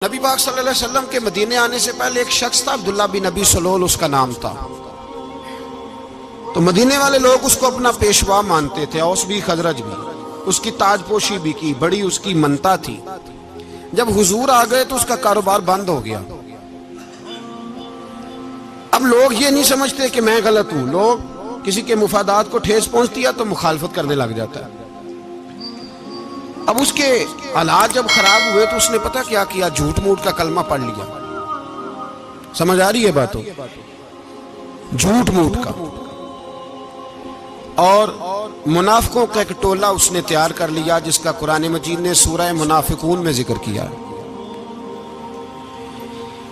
نبی پاک صلی اللہ علیہ وسلم کے مدینے آنے سے پہلے ایک شخص تھا، عبداللہ بن ابی سلول اس کا نام تھا۔ تو مدینے والے لوگ اس کو اپنا پیشوا مانتے تھے، اوس بھی خزرج بھی، اس کی تاج پوشی بھی کی، بڑی اس کی منتا تھی۔ جب حضور آ گئے تو اس کا کاروبار بند ہو گیا۔ اب لوگ یہ نہیں سمجھتے کہ میں غلط ہوں، لوگ کسی کے مفادات کو ٹھیس پہنچتی ہے تو مخالفت کرنے لگ جاتا ہے۔ اب اس کے حالات جب خراب ہوئے تو اس نے پتہ کیا کیا، جھوٹ موٹ کا کلمہ پڑھ لیا۔ سمجھ آ رہی ہے باتوں؟ جھوٹ موٹ کا، اور منافقوں کا ایک ٹولہ اس نے تیار کر لیا جس کا قرآن مجید نے سورہ منافقون میں ذکر کیا۔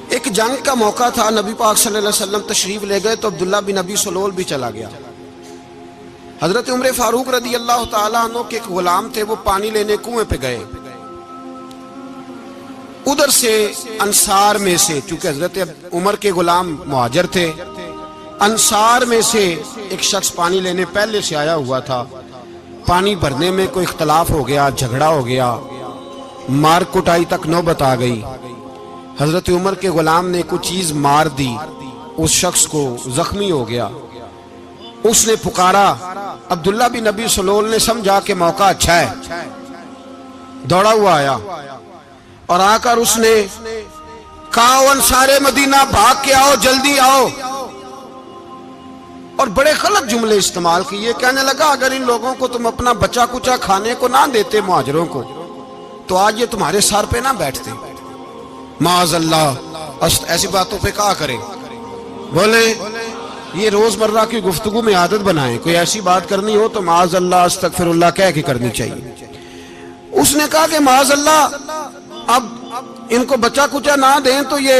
ایک جنگ کا موقع تھا، نبی پاک صلی اللہ علیہ وسلم تشریف لے گئے تو عبداللہ بن ابی سلول بھی چلا گیا۔ حضرت عمر فاروق رضی اللہ تعالیٰ عنہ کے ایک غلام تھے، وہ پانی لینے کنویں پہ گئے۔ ادھر سے انصار میں سے، چونکہ حضرت عمر کے غلام مہاجر تھے، انصار میں سے ایک شخص پانی لینے پہلے سے آیا ہوا تھا۔ پانی بھرنے میں کوئی اختلاف ہو گیا، جھگڑا ہو گیا، مار کٹائی تک نوبت آ گئی۔ حضرت عمر کے غلام نے کچھ چیز مار دی، اس شخص کو زخمی ہو گیا۔ اس نے پکارا، عبداللہ بن ابی سلول نے سمجھا کہ موقع اچھا ہے، دوڑا ہوا آیا اور آ کر اس نے کہا، انصار مدینہ بھاگ کے آؤ، جلدی آؤ، اور بڑے غلط جملے استعمال کیے۔ کہنے لگا اگر ان لوگوں کو تم اپنا بچا کچا کھانے کو نہ دیتے مہاجروں کو تو آج یہ تمہارے سر پہ نہ بیٹھتے۔ معاذ اللہ، ایسی باتوں پہ کہا کریں، بولے یہ روزمرہ کی گفتگو میں عادت بنائیں، کوئی ایسی بات کرنی ہو تو معاذ اللہ استغفر اللہ کہہ کے کرنی چاہیے۔ اس نے کہا کہ معاذ اللہ اب ان کو بچا کچا نہ دیں تو یہ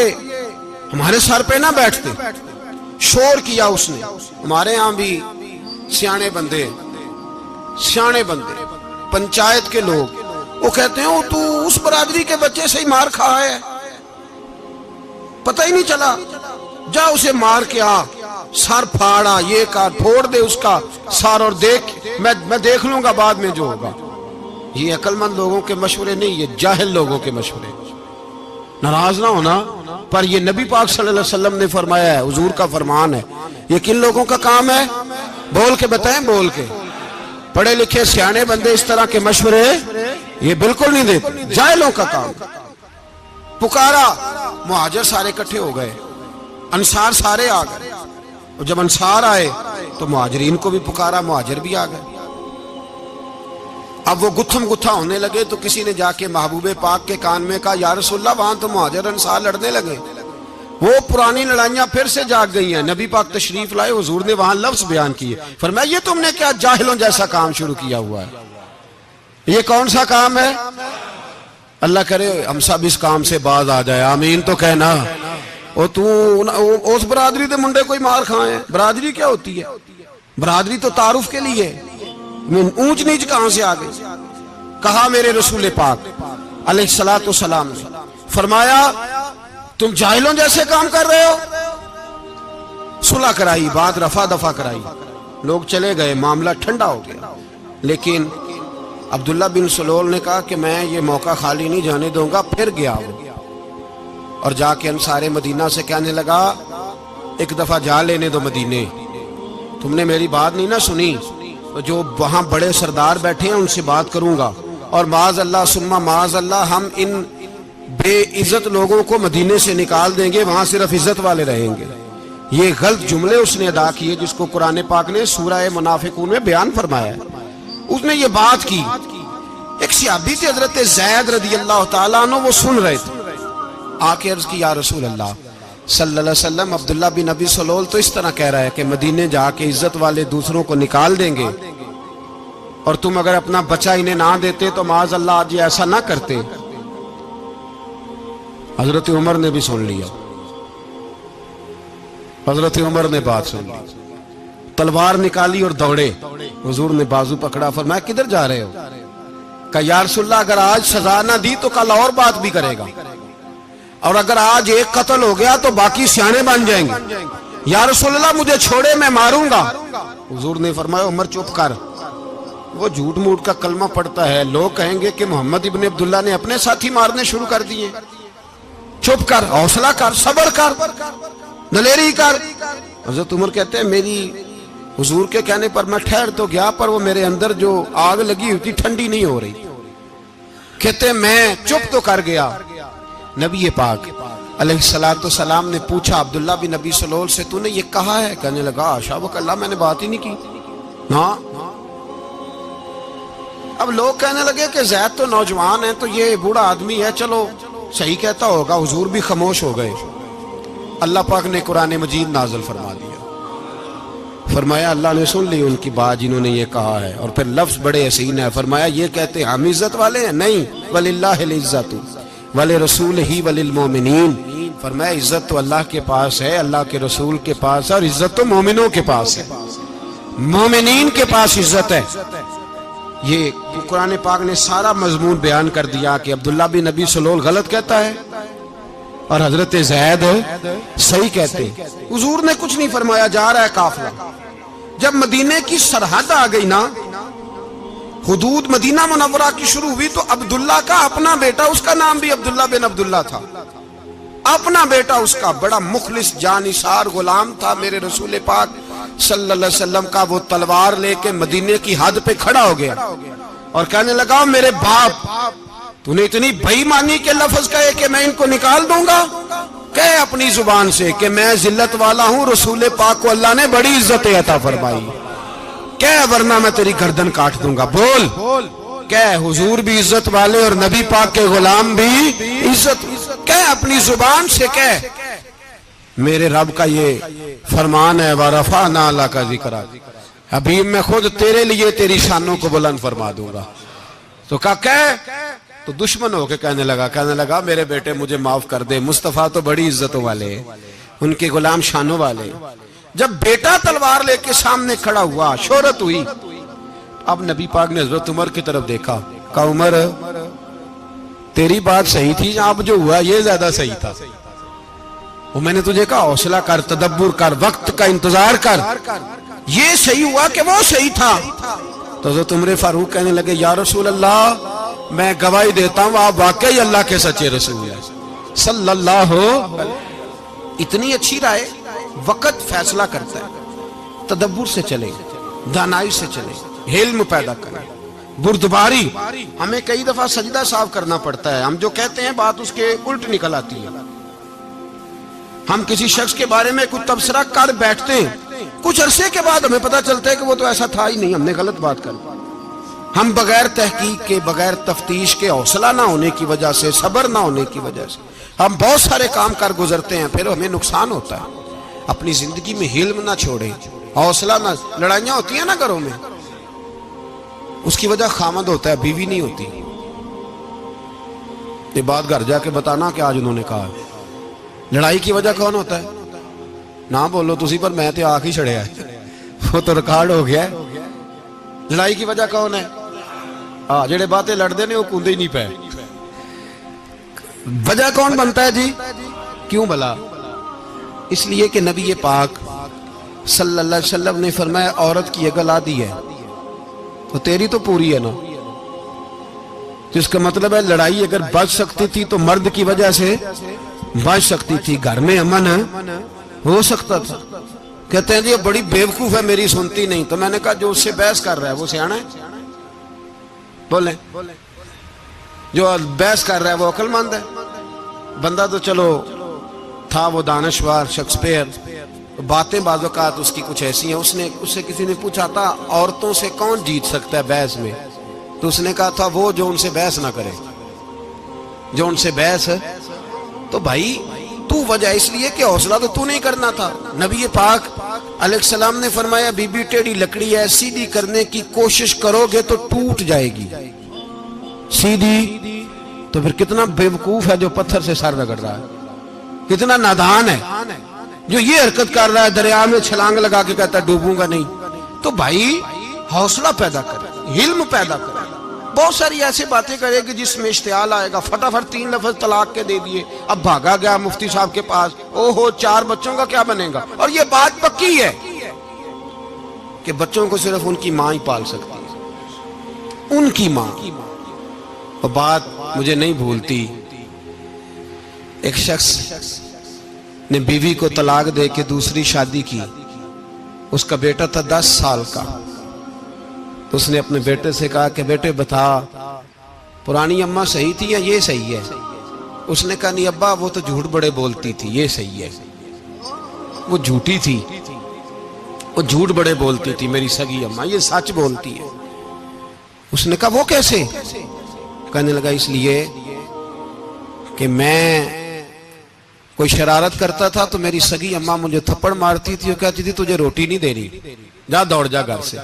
ہمارے سر پہ نہ بیٹھتے۔ شور کیا اس نے۔ ہمارے ہاں بھی سیانے بندے پنچایت کے لوگ وہ کہتے ہیں تو اس برادری کے بچے سے ہی مار کھا ہے، پتہ ہی نہیں چلا، جا اسے مار کے آ، سر پھاڑا، یہ کار پھوڑ دے اس کا سر، اور دیکھ میں دیکھ لوں گا بعد میں جو ہوگا۔ یہ عقل مند لوگوں کے مشورے نہیں، یہ جاہل لوگوں کے مشورے۔ ناراض نہ ہونا، پر یہ نبی پاک صلی اللہ علیہ وسلم نے فرمایا ہے، حضور کا فرمان ہے۔ یہ کن لوگوں کا کام ہے؟ بول کے بتائیں، بول کے۔ پڑھے لکھے سیانے بندے اس طرح کے مشورے یہ بالکل نہیں دیتے، جاہلوں کا کام۔ پکارا، مہاجر سارے اکٹھے ہو گئے، انصار سارے آ گئے، اور جب انصار آئے تو مہاجرین کو بھی پکارا، مہاجر بھی آ گئے۔ اب وہ گتھم گتھا ہونے لگے تو کسی نے جا کے محبوب پاک کے کان میں کہا، یا رسول اللہ وہاں تو مہاجر انصار لڑنے لگے۔ وہ پرانی لڑائیاں پھر سے جاگ گئی ہیں۔ نبی پاک تشریف لائے، حضور نے وہاں لفظ بیان کیے، فرمایا یہ تم نے کیا جاہلوں جیسا کام شروع کیا ہوا ہے؟ یہ کون سا کام ہے؟ اللہ کرے ہم سب اس کام سے باز آ جائے، آمین تو کہنا۔ اور تو اس برادری دے منڈے کوئی مار کھائے؟ برادری کیا ہوتی ہے؟ برادری تو تعارف کے لیے، اونچ نیچ کہاں سے آ گئی؟ کہا میرے رسول پاک علیہ الصلوۃ والسلام نے فرمایا تم جاہلوں جیسے کام کر رہے ہو۔ صلح کرائی، بات رفع دفع کرائی، لوگ چلے گئے، معاملہ ٹھنڈا ہو گیا۔ لیکن عبداللہ بن سلول نے کہا کہ میں یہ موقع خالی نہیں جانے دوں گا۔ پھر گیا وہ اور جا کے انصار مدینہ سے کہنے لگا، ایک دفعہ جا لینے دو مدینے، تم نے میری بات نہیں نہ سنی تو جو وہاں بڑے سردار بیٹھے ہیں ان سے بات کروں گا، اور معاذ اللہ ثم معاذ اللہ ہم ان بے عزت لوگوں کو مدینے سے نکال دیں گے، وہاں صرف عزت والے رہیں گے۔ یہ غلط جملے اس نے ادا کیے جس کو قرآن پاک نے سورہ منافقون میں بیان فرمایا ہے۔ اس نے یہ بات کی۔ ایک صحابی تھے حضرت زید رضی اللہ تعالیٰ عنہ، وہ سن رہے تھے، آ کے عرض کی، یا رسول اللہ صلی اللہ علیہ وسلم عبداللہ بن ابی سلول تو اس طرح کہہ رہا ہے کہ مدینے جا کے عزت والے دوسروں کو نکال دیں گے، اور تم اگر اپنا بچہ انہیں نہ دیتے تو معاذ اللہ آج یہ ایسا نہ کرتے۔ حضرت عمر نے بھی سن لیا، حضرت عمر نے بات سن لی، تلوار نکالی اور دوڑے۔ حضور نے بازو پکڑا، فرمایا کدھر جا رہے ہو؟ کہا یا رسول اللہ اگر آج سزا نہ دی تو کل اور بات بھی کرے گا، اور اگر آج ایک قتل ہو گیا تو باقی سیانے بن جائیں گے۔ یا رسول اللہ مجھے چھوڑے، میں ماروں گا۔ حضور نے فرمایا عمر چپ کر، وہ جھوٹ موٹ کا کلمہ پڑھتا ہے، لوگ کہیں گے کہ محمد ابن عبداللہ نے اپنے ساتھی مارنے شروع کر دیے۔ چپ کر، حوصلہ کر، صبر کر، دلیری کر۔ حضرت عمر کہتے ہیں میری حضور کے کہنے پر میں ٹھہر تو گیا، پر وہ میرے اندر جو آگ لگی ہوئی تھی ٹھنڈی نہیں ہو رہی۔ کہتے ہیں میں چپ تو کر گیا۔ نبی پاک علیہ السلام نے پوچھا عبداللہ بن نبی سلول سے، تو نے یہ کہا ہے؟ کہنے لگا حاشا وکلا، میں نے بات ہی نہیں کی۔ ہاں، اب لوگ کہنے لگے کہ زید تو نوجوان ہے، تو یہ بوڑھا آدمی ہے، چلو صحیح کہتا ہوگا۔ حضور بھی خاموش ہو گئے۔ اللہ پاک نے قرآن مجید نازل فرما دیا، فرمایا اللہ نے سن لی ان کی بات جنہوں نے یہ کہا ہے، اور پھر لفظ بڑے حسین ہے، فرمایا یہ کہتے ہم عزت والے ہیں؟ نہیں، وَلِلَّهِ الْعِزَّةُ وَلِرَسُولِهِ وَلِلْمُؤْمِنِينَ، فرمایا عزت تو اللہ کے پاس ہے، اللہ کے رسول کے پاس ہے، اور عزت تو مومنوں کے پاس ہے، مومنین کے پاس عزت ہے۔ یہ قرآن پاک نے سارا مضمون بیان کر دیا کہ عبداللہ بن نبی سلول غلط کہتا ہے اور حضرت زید صحیح کہتے ہیں۔ حضور نے کچھ نہیں فرمایا، جا رہا ہے قافلہ۔ جب مدینے کی سرحد آ گئی نا، حدود مدینہ منورہ کی شروع ہوئی، تو عبداللہ کا اپنا بیٹا، اس کا نام بھی عبداللہ بن عبداللہ تھا، اپنا بیٹا اس کا بڑا مخلص جانثار غلام تھا میرے رسول پاک صلی اللہ علیہ وسلم کا۔ وہ تلوار لے کے مدینے کی حد پہ کھڑا ہو گیا اور کہنے لگا میرے باپ، تو نے اتنی بے ایمانی کے لفظ کہے کہ میں ان کو نکال دوں گا؟ کہے اپنی زبان سے کہ میں ذلت والا ہوں، رسول پاک کو اللہ نے بڑی عزت عطا فرمائی، کہے ورنہ میں تیری گردن کاٹ دوں گا۔ بول، کہے حضور بھی عزت والے اور نبی پاک کے غلام بھی عزت، کہے اپنی زبان سے، کہے میرے رب کا یہ فرمان ہے وَرَفَعْنَا لَكَ ذِكْرَكَ، حبیب میں خود تیرے لیے تیری شانوں کو بلند فرما دوں گا۔ تو کہا کہے، تو دشمن ہو کے کہنے لگا میرے بیٹے مجھے معاف کر دے، مصطفیٰ تو بڑی عزتوں والے، ان کے غلام شانوں والے۔ جب بیٹا تلوار لے کے سامنے کھڑا ہوا، شہرت ہوئی، اب نبی پاک نے حضرت عمر کی طرف دیکھا، کہا عمر تیری بات صحیح تھی، اب جو ہوا یہ زیادہ صحیح تھا، وہ میں نے تجھے کہا حوصلہ کر، تدبر کر، وقت کا انتظار کر، یہ صحیح ہوا کہ وہ صحیح تھا۔ تو حضرت عمر فاروق کہنے لگے یا رسول اللہ، میں گواہی دیتا ہوں آپ واقعی اللہ کے سچے رسول ہیں صلی اللہ علیہ۔ اتنی اچھی رائے، وقت فیصلہ کرتا ہے، تدبر سے چلے، دانائی سے چلے، علم پیدا کریں، بردباری۔ ہمیں کئی دفعہ سجدہ صاف کرنا پڑتا ہے، ہم جو کہتے ہیں بات اس کے الٹ نکل آتی ہے۔ ہم کسی شخص کے بارے میں کچھ تبصرہ کر بیٹھتے ہیں، کچھ عرصے کے بعد ہمیں پتہ چلتا ہے کہ وہ تو ایسا تھا ہی نہیں، ہم نے غلط بات کر۔ ہم بغیر تحقیق کے، بغیر تفتیش کے، حوصلہ نہ ہونے کی وجہ سے، صبر نہ ہونے کی وجہ سے ہم بہت سارے کام کر گزرتے ہیں، پھر ہمیں نقصان ہوتا ہے۔ اپنی زندگی میں حلم نہ چھوڑیں، حوصلہ نہ، لڑائیاں ہوتی ہیں نا گھروں میں، اس کی وجہ خامد ہوتا ہے، بیوی نہیں ہوتی۔ یہ بات گھر جا کے بتانا کہ آج انہوں نے کہا لڑائی کی وجہ کون ہوتا ہے؟ نہ بولو تسی، پر میں تے آنکھ ہی چھڑیا ہے، وہ تو ریکارڈ ہو گیا ہے۔ لڑائی کی وجہ کون ہے؟ جڑے باتیں لڑتے ہیں وہ کوندے ہی نہیں پے۔ وجہ کون بنتا ہے جی؟ کیوں بلا؟ اس لیے کہ نبی پاک صلی اللہ علیہ وسلم نے فرمایا عورت کی اگل آدھی ہے تو تیری تو پوری ہے نا، جس کا مطلب ہے لڑائی اگر بچ سکتی تھی تو مرد کی وجہ سے بچ سکتی تھی، گھر میں امن ہو سکتا تھا۔ کہتے ہیں جی یہ بڑی بیوقوف ہے، میری سنتی نہیں۔ تو میں نے کہا جو اس سے بحث کر رہا ہے وہ سیانا ہے؟ بولیں، جو بحث کر رہا ہے وہ عقل مند ہے؟ بندہ تو چلو تھا وہ دانشور، شیکسپیئر، باتیں بعض اوقات اس کی کچھ ایسی ہیں۔ اس سے کسی نے پوچھا تھا عورتوں سے کون جیت سکتا ہے بحث میں، تو اس نے کہا تھا وہ جو ان سے بحث نہ کرے، جو ان سے بحث۔ تو بھائی تو وجہ اس لیے کہ حوصلہ تو نہیں کرنا تھا۔ نبی پاک علیہ السلام نے فرمایا بی بی ٹیڑھی لکڑی ہے، سیدھی کرنے کی کوشش کرو گے تو ٹوٹ جائے گی، سیدھی تو پھر کتنا بیوقوف ہے جو پتھر سے سر رگڑ رہا ہے، کتنا نادان ہے جو یہ حرکت کر رہا ہے، دریا میں چھلانگ لگا کے کہتا ہے ڈوبوں گا نہیں۔ تو بھائی حوصلہ پیدا کرے، علم پیدا کرے۔ بہت ساری ایسی باتیں کرے کہ جس میں اشتعال آئے گا، فٹافٹ 3 لفظ طلاق کے دے دیے، اب بھاگا گیا مفتی صاحب کے پاس، او ہو 4 بچوں کا کیا بنے گا؟ اور یہ بات پکی ہے کہ بچوں کو صرف ان کی ماں ہی پال سکتی ہے، ان کی ماں۔ اور بات مجھے نہیں بھولتی، ایک شخص نے بیوی کو طلاق دے کے دوسری شادی کی. اس کا بیٹا تھا 10 سال کا. تو اس نے اپنے بیٹے سے کہا کہ بیٹے بتا پرانی اماں صحیح تھی یا یہ صحیح ہے؟ اس نے کہا نہیں ابا وہ تو جھوٹ بڑے بولتی تھی، یہ صحیح ہے. وہ جھوٹی تھی، وہ جھوٹ بڑے بولتی تھی میری سگی اماں، یہ سچ بولتی ہے. اس نے کہا وہ کیسے؟ کہنے لگا اس لیے کہ میں کوئی شرارت کرتا تھا تو میری سگی اماں مجھے تھپڑ مارتی تھی اور کہتی تھی تجھے روٹی نہیں دینی، جا دوڑ جا گھر سے.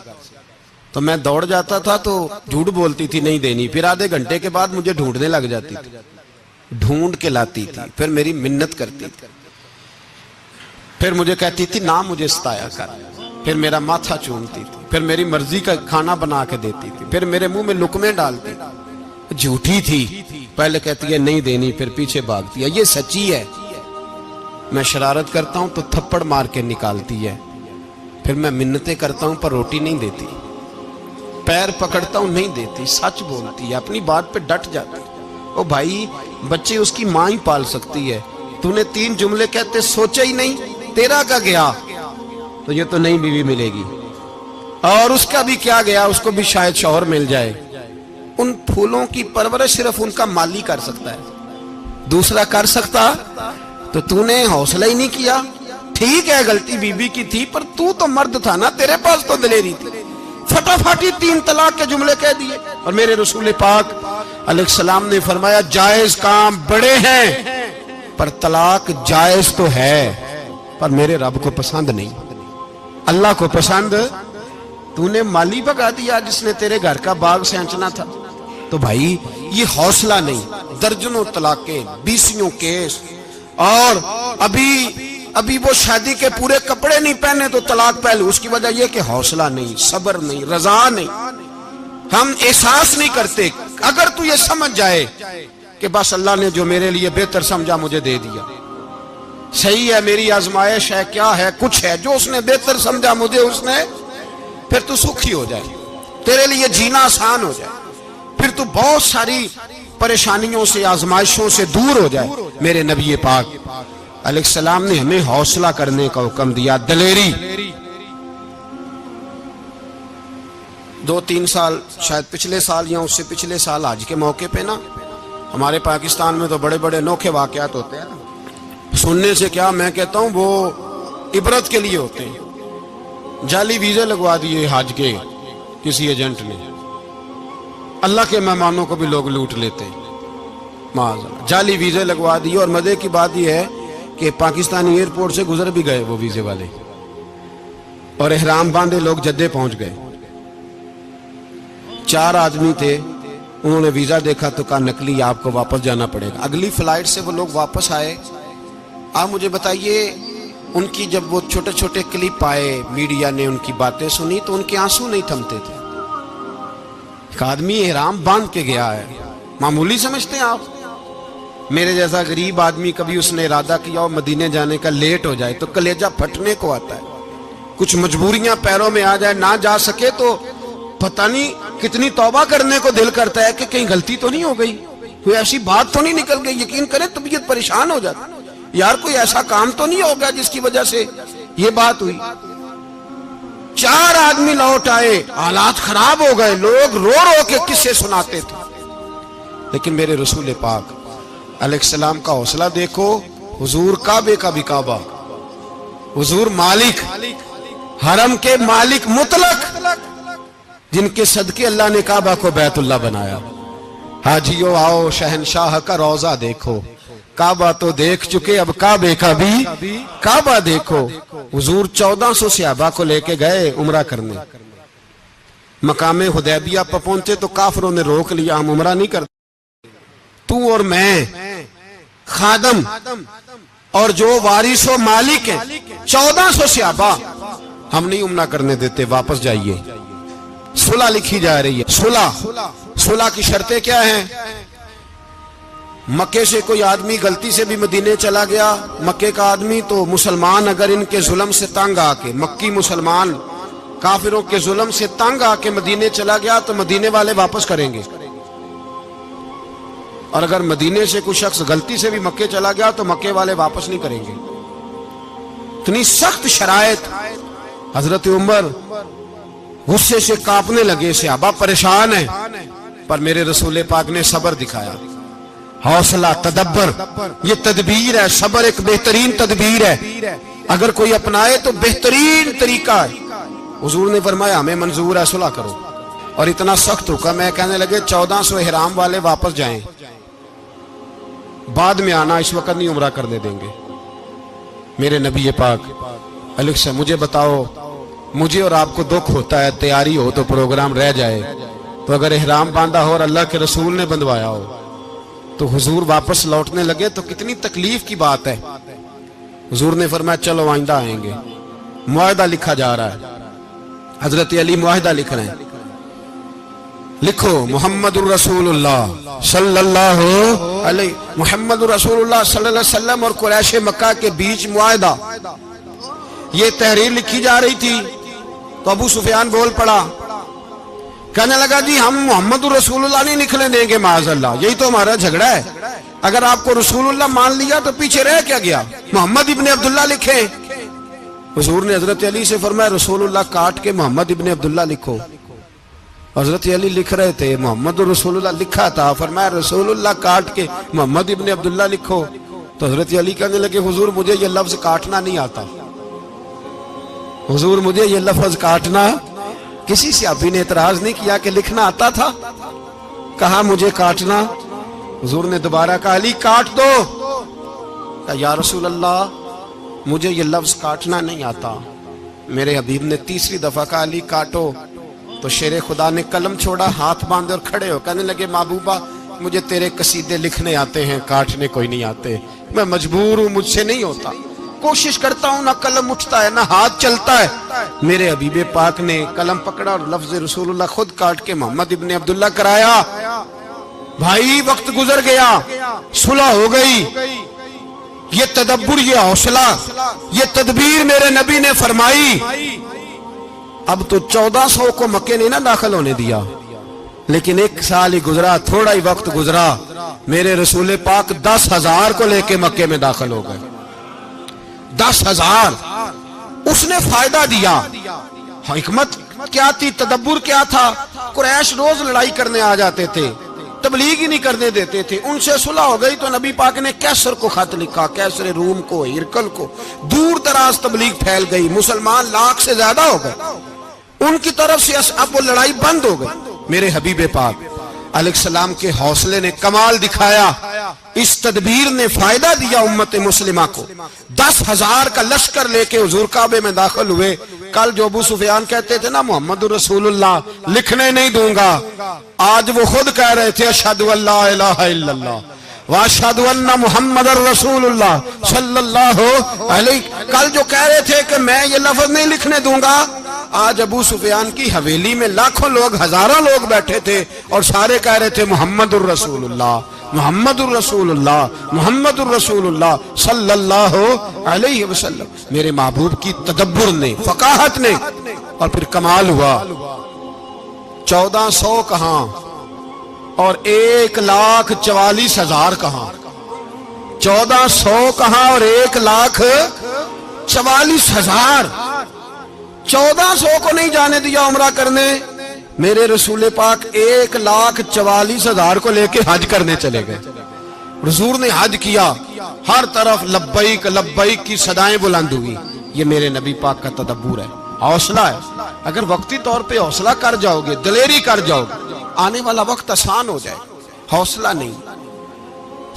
تو میں دوڑ جاتا تھا تو جھوٹ بولتی تھی نہیں دینی، پھر آدھے گھنٹے کے بعد مجھے ڈھونڈنے لگ جاتی تھی، ڈھونڈ کے لاتی تھی، پھر میری منت کرتی تھی، پھر مجھے کہتی تھی نہ مجھے ستایا کر، پھر میرا ماتھا چومتی تھی، پھر میری مرضی کا کھانا بنا کے دیتی تھی، پھر میرے منہ میں لقمے ڈالتی تھی. جھوٹی تھی، پہلے کہتی ہے نہیں دینی پھر پیچھے بھاگتی ہے. یہ سچی ہے، میں شرارت کرتا ہوں تو تھپڑ مار کے نکالتی ہے، پھر میں منتیں کرتا ہوں پر روٹی نہیں دیتی، پیر پکڑتا ہوں نہیں دیتی. سچ بولتی ہے، اپنی بات پہ ڈٹ جاتی. او بھائی بچے اس کی ماں ہی پال سکتی ہے، تو نے 3 جملے کہتے سوچا ہی نہیں، تیرا کا گیا تو یہ تو نئی بیوی ملے گی، اور اس کا بھی کیا گیا، اس کو بھی شاید شوہر مل جائے. ان پھولوں کی پرورش صرف ان کا مالی کر سکتا ہے، دوسرا کر سکتا تو نے حوصلہ ہی نہیں کیا. ٹھیک ہے غلطی بیوی کی تھی پر تو مرد تھا نا، تیرے پاس تو دلیری تھی. فٹافٹ 3 طلاق کے جملے کہہ دیے. اور میرے رسول پاک علیہ السلام نے فرمایا جائز کام بڑے ہیں پر طلاق جائز تو ہے پر میرے رب کو پسند نہیں، اللہ کو پسند. تو نے مالی بگا دیا جس نے تیرے گھر کا باغ سینچنا تھا. تو بھائی یہ حوصلہ نہیں، درجنوں طلاقیں، 20 کیس، اور ابھی وہ شادی کے پورے کپڑے نہیں پہنے تو طلاق پہلے. اس کی وجہ یہ کہ حوصلہ نہیں، صبر نہیں، رضا نہیں، ہم احساس نہیں کرتے. اگر تو یہ سمجھ جائے کہ بس اللہ نے جو میرے لیے بہتر سمجھا مجھے دے دیا، صحیح ہے میری آزمائش ہے کیا ہے کچھ ہے، جو اس نے بہتر سمجھا مجھے اس نے، پھر تو سکھی ہو جائے، تیرے لیے جینا آسان ہو جائے، پھر تو بہت ساری پریشانیوں سے آزمائشوں سے دور ہو جائے. میرے نبی پاک علیہ السلام نے ہمیں حوصلہ کرنے کا حکم دیا، دلیری. 2-3 سال شاید پچھلے سال یا اس سے پچھلے سال حج کے موقع پہ نا ہمارے پاکستان میں تو بڑے بڑے انوکھے واقعات ہوتے ہیں. سننے سے کیا میں کہتا ہوں وہ عبرت کے لیے ہوتے ہیں. جعلی ویزے لگوا دیے حج کے کسی ایجنٹ نے، اللہ کے مہمانوں کو بھی لوگ لوٹ لیتے ہیں. جعلی ویزے لگوا دیے. اور مزے کی بات یہ ہے کہ پاکستانی ایئرپورٹ سے گزر بھی گئے وہ ویزے والے، اور احرام باندھے لوگ جدے پہنچ گئے. 4 آدمی تھے، انہوں نے ویزا دیکھا تو کہا نقلی آپ کو واپس جانا پڑے گا. اگلی فلائٹ سے وہ لوگ واپس آئے. آپ مجھے بتائیے ان کی جب وہ چھوٹے چھوٹے کلپ آئے، میڈیا نے ان کی باتیں سنی تو ان کے آنسو نہیں تھمتے تھے. ایک آدمی احرام باندھ کے گیا ہے، معمولی سمجھتے ہیں آپ؟ میرے جیسا غریب آدمی کبھی اس نے ارادہ کیا اور مدینے جانے کا لیٹ ہو جائے تو کلیجہ پھٹنے کو آتا ہے. کچھ مجبوریاں پیروں میں آ جائے، نہ جا سکے تو پتہ نہیں کتنی توبہ کرنے کو دل کرتا ہے کہ کہیں غلطی تو نہیں ہو گئی، کوئی ایسی بات تو نہیں نکل گئی. یقین کریں طبیعت پریشان ہو جاتی، یار کوئی ایسا کام تو نہیں ہوگا جس کی وجہ سے یہ بات ہوئی. 4 آدمی لوٹ آئے، حالات خراب ہو گئے، لوگ رو رو کے قصے سناتے تھے. لیکن میرے رسول پاک علیہ السلام کا حوصلہ دیکھو. حضور کعبے کا بھی کعبہ، حضور مالک، حرم کے مالک مطلق، جن کے صدقے اللہ نے کعبہ کو بیت اللہ بنایا. حاجیو آؤ شہنشاہ کا روضہ دیکھو، کعبہ تو دیکھ چکے اب کعبے کا بھی کعبہ دیکھو. حضور 1400 صحابہ کو لے کے گئے عمرہ کرنے. مقام حدیبیہ پر پہنچے تو کافروں نے روک لیا، ہم عمرہ نہیں کرتے. تو اور میں خادم اور جو وارث و مالک ہیں 1400 صحابہ ہم نہیں عمرہ کرنے دیتے، واپس جائیے. صلح لکھی جا رہی ہے. صلح کی شرطیں کیا ہیں؟ مکے سے کوئی آدمی غلطی سے بھی مدینے چلا گیا، مکے کا آدمی، تو مسلمان اگر ان کے ظلم سے تنگ آ کے، مکی مسلمان کافروں کے ظلم سے تنگ آ کے مدینے چلا گیا تو مدینے والے واپس کریں گے. اور اگر مدینے سے کوئی شخص غلطی سے بھی مکے چلا گیا تو مکے والے واپس نہیں کریں گے. اتنی سخت شرائط. حضرت عمر غصے سے کانپنے لگے, صحابہ پریشان ہیں, پر میرے رسول پاک نے صبر دکھایا, حوصلہ, تدبر. یہ تدبیر ہے, صبر ایک بہترین تدبیر ہے, اگر کوئی اپنائے تو بہترین طریقہ ہے. حضور نے فرمایا ہمیں منظور ہے, صلح کرو. اور اتنا سخت حکم ہے, کہنے لگے 1400 احرام والے واپس جائیں, بعد میں آنا, اس وقت نہیں عمرہ کرنے دیں گے. میرے نبی پاک علیہ السلام, مجھے بتاؤ, مجھے اور آپ کو دکھ ہوتا ہے تیاری ہو تو پروگرام رہ جائے, تو اگر احرام باندھا ہو اور اللہ کے رسول نے بندھوایا ہو تو حضور واپس لوٹنے لگے تو کتنی تکلیف کی بات ہے. حضور نے فرمایا چلو آئندہ آئیں گے. معاہدہ لکھا جا رہا ہے, حضرت علی معاہدہ لکھ رہے ہیں. لکھو محمد الرسول اللہ صلی اللہ علیہ محمد الرسول اللہ صلی اللہ علیہ وسلم اور قریش مکہ کے بیچ معاہدہ. یہ تحریر لکھی جا رہی تھی تو ابو سفیان بول پڑا, کہنے لگا جی ہم محمد الرسول اللہ نہیں نکلنے دیں گے معاذ اللہ, یہی تو ہمارا جھگڑا ہے. اگر آپ کو رسول اللہ مان لیا تو پیچھے رہ کیا گیا, محمد ابن عبداللہ لکھے. حضور نے حضرت علی سے فرمایا رسول اللہ کاٹ کے محمد ابن عبداللہ لکھو. حضرت علی لکھ رہے تھے, محمد رسول اللہ لکھا تھا, فرمایا رسول اللہ کاٹ کے محمد ابن عبداللہ لکھو. تو حضرت علی کہنے لگے حضور مجھے یہ لفظ کاٹنا نہیں آتا, حضور مجھے یہ لفظ کاٹنا. کسی صحابی نے اعتراض نہیں کیا کہ لکھنا آتا تھا, کہا مجھے کاٹنا. حضور نے دوبارہ کہا علی کاٹ دو. کہا یا رسول اللہ مجھے یہ لفظ کاٹنا نہیں آتا. میرے حبیب نے تیسری دفعہ کہا علی کاٹو. تو شیر خدا نے قلم چھوڑا, ہاتھ باندھے اور کھڑے ہو کہنے لگے محبوبہ مجھے تیرے قصیدے لکھنے آتے ہیں, کاٹنے کوئی نہیں آتے, میں مجبور ہوں, مجھ سے نہیں ہوتا. کوشش کرتا ہوں, نہ قلم اٹھتا ہے نہ ہاتھ چلتا ہے. میرے حبیب پاک نے قلم پکڑا اور لفظ رسول اللہ خود کاٹ کے محمد ابن عبداللہ کرایا. بھائی وقت گزر گیا, صلح ہو گئی. یہ تدبر, یہ حوصلہ, یہ تدبیر میرے نبی نے فرمائی. اب تو 1400 کو مکے نے نہ داخل ہونے دیا, لیکن ایک سال ہی گزرا, تھوڑا ہی وقت گزرا, میرے رسول پاک 10,000 کو لے کے مکے میں داخل ہو گئے. 10,000. اس نے فائدہ دیا. حکمت کیا تھی, تدبر کیا تھا. قریش روز لڑائی کرنے آ جاتے تھے, تبلیغ ہی نہیں کرنے دیتے تھے. ان سے صلح ہو گئی تو نبی پاک نے کیسر کو خط لکھا, کیسر روم کو, ہرکل کو. دور دراز تبلیغ پھیل گئی, مسلمان 100,000 سے زیادہ ہو گئے. ان کی طرف سے اب وہ لڑائی بند ہو گئی. میرے حبیب پاک علیہ السلام کے حوصلے نے کمال دکھایا, اس تدبیر نے فائدہ دیا امت مسلمہ کو. 10,000 کا لشکر لے کے حضور کعبے میں داخل ہوئے. کل جو ابو سفیان کہتے تھے نا محمد رسول اللہ لکھنے نہیں دوں گا, آج وہ خود کہہ رہے تھے اشہدو ان لا الہ الا اللہ واشہدو ان محمد رسول اللہ صلی اللہ علیہ. کل جو کہہ رہے تھے کہ میں یہ لفظ نہیں لکھنے دوں گا, آج ابو سفیان کی حویلی میں لاکھوں لوگ, ہزاروں لوگ بیٹھے تھے اور سارے کہہ رہے تھے محمد الرسول اللہ محمد الرسول اللہ محمد الرسول اللہ صلی اللہ علیہ وسلم. میرے محبوب کی تدبر نے, فقاہت نے, اور پھر کمال ہوا. 1400 کہاں اور 1,44,000 کہاں. 1400 کہاں اور 1,44,000. 1400 کو نہیں جانے دیا عمرہ کرنے. میرے رسول پاک 1,44,000 کو لے کے حج کرنے چلے گئے. حضور نے حج کیا, ہر طرف لبیک لبیک کی صدائیں بلند ہوئی. یہ میرے نبی پاک کا تدبر ہے, حوصلہ ہے. اگر وقتی طور پہ حوصلہ کر جاؤ گے, دلیری کر جاؤ گے, آنے والا وقت آسان ہو جائے. حوصلہ نہیں,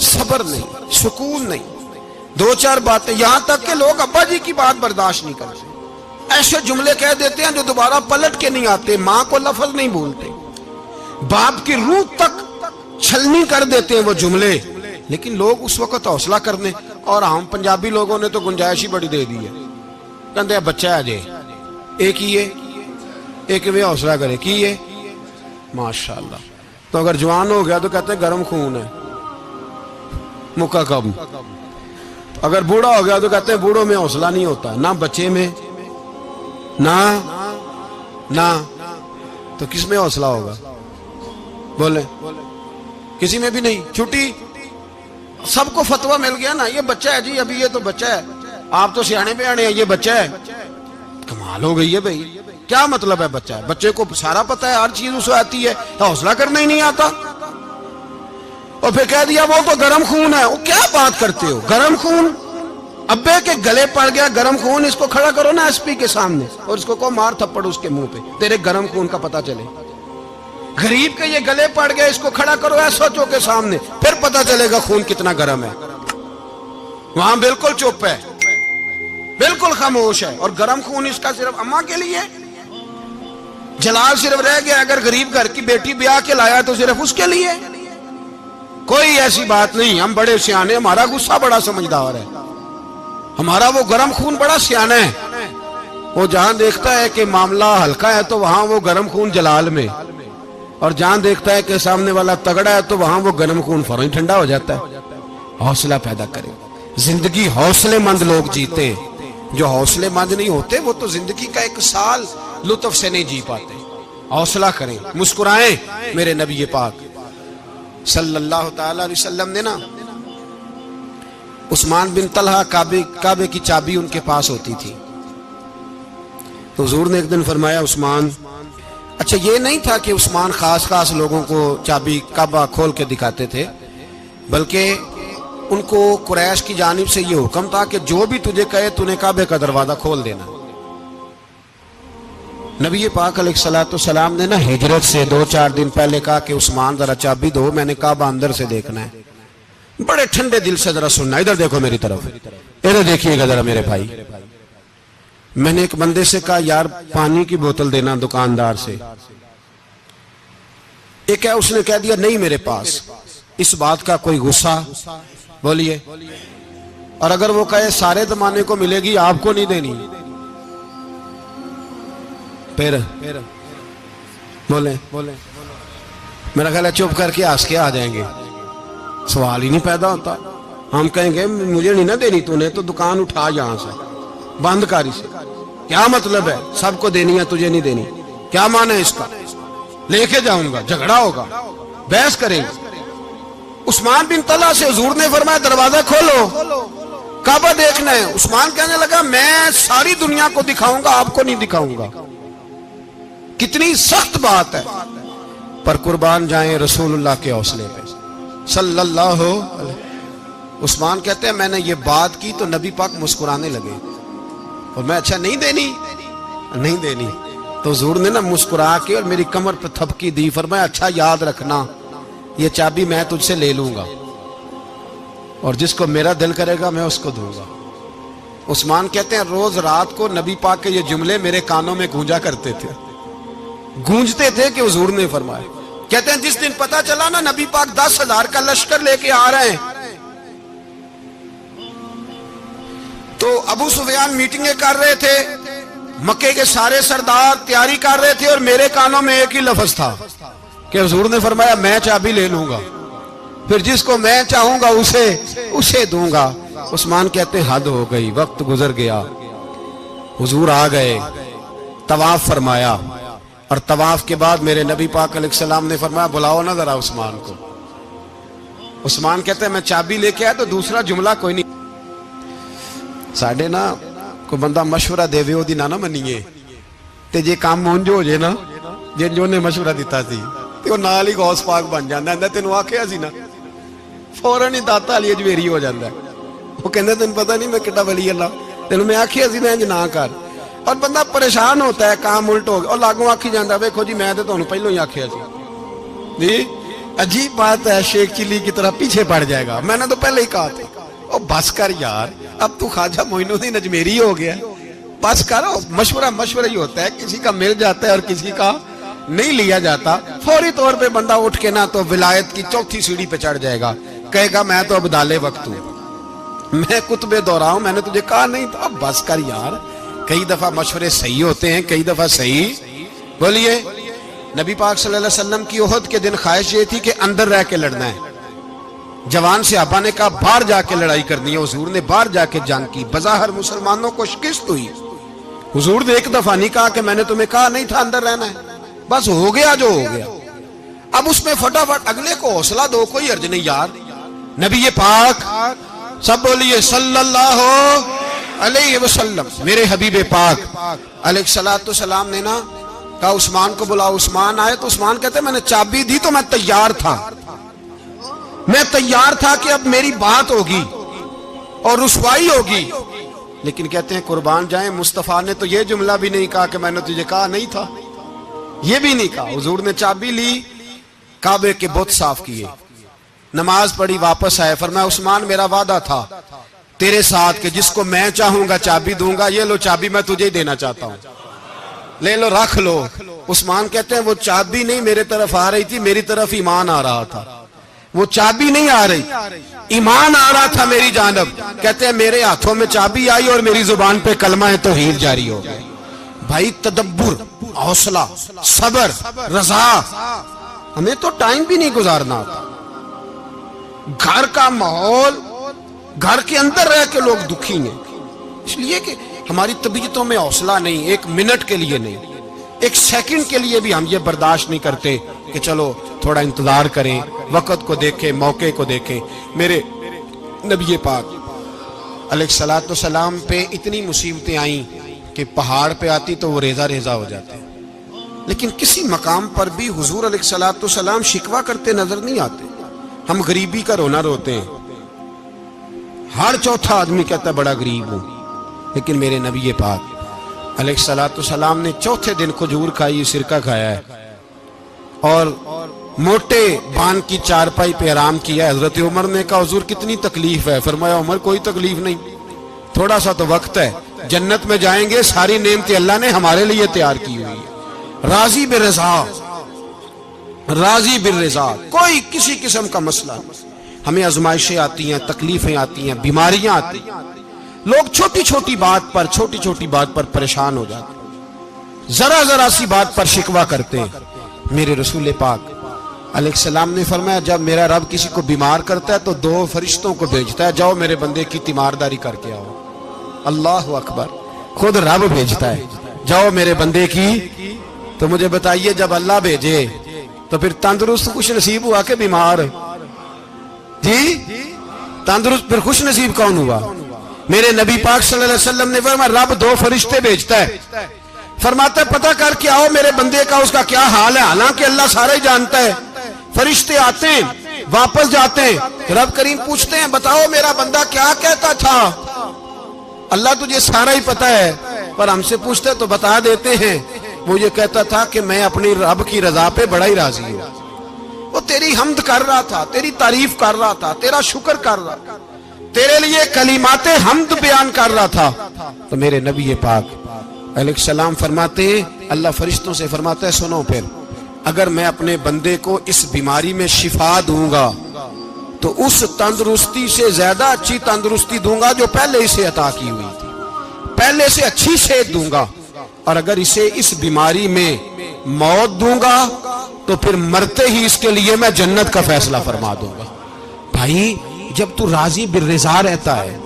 صبر نہیں, سکون نہیں, 2-4 باتیں, یہاں تک کہ لوگ ابا جی کی بات برداشت نہیں کرتے. ایسے جملے کہہ دیتے ہیں جو دوبارہ پلٹ کے نہیں آتے. ماں کو لفظ نہیں بولتے, باپ کی روح تک چھلنی کر دیتے ہیں وہ جملے. لیکن لوگ اس وقت حوصلہ کرنے, اور ہم پنجابی لوگوں نے تو گنجائش ہی بڑی دے دی ہے. کہتے ہیں بچہ ہے جے ایک ہی ہے, ایک میں حوصلہ کرے کی ہے ماشاءاللہ. تو اگر جوان ہو گیا تو کہتے ہیں گرم خون ہے, مکہ کب. اگر بوڑھا ہو گیا تو کہتے ہیں بوڑھوں میں حوصلہ نہیں ہوتا, نہ بچے میں نہ تو کس میں حوصلہ ہوگا؟ بولے کسی میں بھی نہیں. چھٹی سب کو فتویٰ مل گیا نا, یہ بچہ ہے جی, ابھی یہ تو بچہ ہے, آپ تو سیانے بیانے ہیں, یہ بچہ ہے. کمال ہو گئی ہے بھائی, کیا مطلب ہے بچہ ہے؟ بچے کو سارا پتا ہے, ہر چیز اسے آتی ہے, حوصلہ کرنا ہی نہیں آتا. اور پھر کہہ دیا وہ تو گرم خون ہے. وہ کیا بات کرتے ہو, گرم خون؟ ابے کے گلے پڑ گیا گرم خون, اس کو کھڑا کرو نا ایس پی کے سامنے اور اس کو کہو مار تھپڑ اس کے منہ پہ, تیرے گرم خون کا پتہ چلے. غریب کے یہ گلے پڑ گیا, اس کو کھڑا کرو ایس ایچ او کے سامنے, پھر پتہ چلے گا خون کتنا گرم ہے. وہاں بالکل چپ ہے, بالکل خاموش ہے. اور گرم خون اس کا صرف اماں کے لیے, جلال صرف رہ گیا اگر غریب گھر کی بیٹی بیاہ کے لایا تو صرف اس کے لیے. کوئی ایسی بات نہیں. ہم بڑے سیانے, ہمارا غصہ بڑا سمجھدار ہے, ہمارا وہ گرم خون بڑا سیانا ہے. وہ جہاں دیکھتا ہے کہ معاملہ ہلکا ہے تو وہاں وہ گرم خون جلال میں, اور جہاں دیکھتا ہے کہ سامنے والا تگڑا ہے تو وہاں وہ گرم خون فوراً ٹھنڈا ہو جاتا ہے. حوصلہ پیدا کریں. زندگی حوصلے مند لوگ جیتے, جو حوصلے مند نہیں ہوتے وہ تو زندگی کا ایک سال لطف سے نہیں جی پاتے. حوصلہ کریں, مسکرائیں. میرے نبی پاک صلی اللہ تعالی علیہ وسلم نے نا عثمان بن طلحہ, کعبے کی چابی ان کے پاس ہوتی تھی, تو حضور نے ایک دن فرمایا عثمان, اچھا یہ نہیں تھا کہ عثمان خاص لوگوں کو چابی کعبہ کھول کے دکھاتے تھے, بلکہ ان کو قریش کی جانب سے یہ حکم تھا کہ جو بھی تجھے کہے تو نے کعبے کا دروازہ کھول دینا. نبی پاک علیہ الصلوۃ والسلام نے نا ہجرت سے 2-4 دن پہلے کہا کہ عثمان ذرا چابی دو, میں نے کعبہ اندر سے دیکھنا ہے. بڑے ٹھنڈے دل سے ذرا سننا, ادھر دیکھو میری طرف, ادھر دیکھیے گا ذرا میرے بھائی. میں نے ایک بندے سے کہا یار پانی کی بوتل دینا دکاندار سے, ایک ہے اس نے کہہ دیا نہیں میرے پاس. اس بات کا کوئی غصہ بولیے, اور اگر وہ کہے سارے زمانے کو ملے گی آپ کو نہیں دینی, پھر بولیں میرا خیال ہے چپ کر کے ہنس کے آ جائیں گے, سوال ہی نہیں پیدا ہوتا. ہم کہیں گے مجھے نہیں نہ دینی, تو نے تو دکان اٹھا یہاں سے, بند کاری سے. کیا مطلب ہے سب کو دینی ہے تجھے نہیں دینی, کیا معنی ہے اس کا؟ لے کے جاؤں گا, جھگڑا ہوگا, بحث کریں گے. عثمان بن طلحہ سے حضور نے فرمایا دروازہ کھولو, کعبہ دیکھنا ہے. عثمان کہنے لگا میں ساری دنیا کو دکھاؤں گا, آپ کو نہیں دکھاؤں گا. کتنی سخت بات ہے, پر قربان جائیں رسول اللہ کے حوصلے پہ صلی اللہ علیہ. عثمان کہتے ہیں میں نے یہ بات کی تو نبی پاک مسکرانے لگے, اور میں اچھا نہیں دینی, تو حضور نے نا مسکرا کے اور میری کمر پہ تھپکی دی, فرمایا اچھا یاد رکھنا یہ چابی میں تجھ سے لے لوں گا, اور جس کو میرا دل کرے گا میں اس کو دوں گا. عثمان کہتے ہیں روز رات کو نبی پاک کے یہ جملے میرے کانوں میں گونجا کرتے تھے, گونجتے تھے کہ حضور نے فرمایا. کہتے ہیں جس دن پتا چلا نا نبی پاک 10,000 کا لشکر لے کے آ رہے ہیں, تو ابو سفیان میٹنگیں کر رہے تھے, مکے کے سارے سردار تیاری کر رہے تھے, اور میرے کانوں میں ایک ہی لفظ تھا کہ حضور نے فرمایا میں چابی لے لوں گا, پھر جس کو میں چاہوں گا اسے دوں گا. عثمان کہتے ہیں حد ہو گئی, وقت گزر گیا, حضور آ گئے, طواف فرمایا, اور طواف کے بعد میرے نبی پاک علیہ السلام نے فرمایا بلاؤ نا ذرا عثمان کو. عثمان کہتے ہیں میں چابی لے کے آیا تو دوسرا جملہ کوئی نہیں. ساڑھے نا کوئی بندہ مشورہ دے وے نہ منیے, تے جے کام مونجو ہو جائے نا, جن جو نے مشورہ دیتا سی تے وہ نال ہی غوث پاک بن جاندا ہے. تینوں آکھیا سی نا, فوراً ہی داتا علی اجویری ہو جاندا ہے. وہ کہندے تینوں پتہ نہیں میں کڈا ولی اللہ, تینوں میں آکھیا سی نا انج نہ کر, اور بندہ پریشان ہوتا ہے کام الٹ ہو گیا, اور لاگوں آکھی جاندا ویکھو جی میں تے تانوں پہلوں ہی آکھیا سی. جی عجیب بات ہے, شیخ چلی کی طرح پیچھے پڑ جائے گا, میں نے تو پہلے ہی کہا تھا. او بس کر یار, اب تو خواجہ معین الدین اجمیری ہو گیا, بس کرو. مشورہ ہی ہوتا ہے, کسی کا مل جاتا ہے اور کسی کا نہیں لیا جاتا. فوری طور پہ بندہ اٹھ کے نا تو ولایت کی 4تھی سیڑھی پہ چڑھ جائے گا, کہے گا میں تو اب دالے وقت ہوں, میں کتب دورہ ہوں, میں نے تجھے کہا نہیں تھا. اب بس کر یار, کئی دفعہ مشورے صحیح ہوتے ہیں, کئی دفعہ صحیح. بولیے نبی پاک صلی اللہ علیہ وسلم کی احد کے دن خواہش یہ تھی کہ اندر رہ کے لڑنا ہے. جوان صحابہ نے کہا باہر جا کے لڑائی کرنی ہے, حضور نے باہر جا کے جنگ کی. بظاہر مسلمانوں کو شکست ہوئی, حضور نے ایک دفعہ نہیں کہا کہ میں نے تمہیں کہا نہیں تھا اندر رہنا ہے, بس ہو گیا جو ہو گیا. اب اس میں فٹافٹ اگلے کو حوصلہ دو، کوئی عرض نہیں یار. نبی پاک سب بولیے صلی اللہ علیہ وسلم، میرے حبیب پاک علیہ الصلوۃ والسلام نے نا کہا عثمان کو بلاؤ. عثمان آئے تو عثمان کہتے میں نے چابی دی تو میں تیار تھا، میں تیار تھا کہ اب میری بات ہوگی اور رسوائی ہوگی. لیکن کہتے ہیں قربان جائیں مصطفیٰ نے تو یہ جملہ بھی نہیں کہا کہ میں نے تجھے کہا نہیں تھا، یہ بھی نہیں کہا. حضور نے چابی لی، کعبے کے بت صاف کیے، نماز پڑھی، واپس آئے. فرمایا عثمان میرا وعدہ تھا تیرے ساتھ کہ جس کو میں چاہوں گا چابی دوں گا، یہ لو چابی میں تجھے ہی دینا چاہتا ہوں، لے لو رکھ لو. عثمان کہتے ہیں وہ چابی نہیں میرے طرف آ رہی تھی، میری طرف ایمان آ رہا تھا. وہ چابی نہیں آ رہی، ایمان آ رہا تھا میری جانب. کہتے ہیں میرے ہاتھوں میں چابی آئی اور میری زبان پہ کلمہ توحید جاری ہو گیا. بھائی تدبر، حوصلہ، صبر، رضا. ہمیں تو ٹائم بھی نہیں گزارنا آتا. گھر کا ماحول، گھر کے اندر رہ کے لوگ دکھی ہیں، اس لیے کہ ہماری طبیعتوں میں حوصلہ نہیں، ایک منٹ کے لیے نہیں، ایک سیکنڈ کے لیے بھی ہم یہ برداشت نہیں کرتے کہ چلو تھوڑا انتظار کریں، وقت کو دیکھیں، موقع کو دیکھیں. میرے نبی پاک علیہ الصلوۃ والسلام پہ اتنی مصیبتیں آئیں کہ پہاڑ پہ آتی تو وہ ریزہ ریزہ ہو جاتے، لیکن کسی مقام پر بھی حضور علیہ الصلوۃ والسلام شکوہ کرتے نظر نہیں آتے. ہم غریبی کا رونا روتے ہیں، ہر چوتھا آدمی کہتا ہے بڑا غریب ہوں، لیکن میرے نبی پاک علیہ الصلوۃ والسلام نے چوتھے دن کھجور کھائی، سرکہ کھایا ہے اور موٹے بان کی چارپائی پہ آرام کیا. حضرت عمر نے کہا حضور کتنی تکلیف ہے؟ فرمایا عمر کوئی تکلیف نہیں، تھوڑا سا تو وقت ہے، جنت میں جائیں گے، ساری نعمتیں اللہ نے ہمارے لیے تیار کی ہوئی ہے. راضی بالرضا، راضی بالرضا، کوئی کسی قسم کا مسئلہ نہیں. ہمیں آزمائشیں آتی ہیں، تکلیفیں آتی ہیں، بیماریاں آتی ہیں، لوگ چھوٹی چھوٹی بات پر پریشان ہو جاتے ہیں، ذرا ذرا سی بات پر شکوہ کرتے ہیں. میرے رسول پاک علیہ السلام نے فرمایا جب میرا رب کسی کو بیمار کرتا ہے تو 2 فرشتوں کو بھیجتا ہے، جاؤ میرے بندے کی تیمارداری کر کے آؤ. اللہ اکبر، خود رب بھیجتا ہے، جاؤ میرے بندے کی. تو مجھے بتائیے جب اللہ بھیجے تو پھر تندرست خوش نصیب ہوا کہ بیمار؟ جی تندرست پھر خوش نصیب کون ہوا؟ میرے نبی پاک صلی اللہ علیہ وسلم نے فرمایا رب 2 فرشتے بھیجتا ہے، فرماتا ہے پتہ کر کے آؤ میرے بندے کا اس کا کیا حال ہے، حالانکہ اللہ سارا ہی جانتا ہے. فرشتے آتے ہیں، واپس جاتے ہیں، رب کریم پوچھتے ہیں بتاؤ میرا بندہ کیا کہتا تھا؟ اللہ تجھے سارا ہی پتہ ہے، پر ہم سے پوچھتے تو بتا دیتے ہیں. وہ یہ کہتا تھا کہ میں اپنی رب کی رضا پہ بڑا ہی راضی ہوں. وہ تیری حمد کر رہا تھا، تیری تعریف کر رہا تھا، تیرا شکر کر رہا تھا، تیرے لیے کلمات حمد بیان کر رہا تھا. تو میرے نبی پاک علیہ السلام فرماتے ہیں، اللہ فرشتوں سے فرماتا ہے سنو پھر اگر میں اپنے بندے کو اس بیماری میں شفا دوں گا تو اس تندرستی سے زیادہ اچھی تندرستی دوں گا جو پہلے اسے عطا کی ہوئی تھی، پہلے سے اچھی صحت دوں گا. اور اگر اسے اس بیماری میں موت دوں گا تو پھر مرتے ہی اس کے لیے میں جنت کا فیصلہ فرما دوں گا. بھائی جب تو راضی بالرضا رہتا ہے،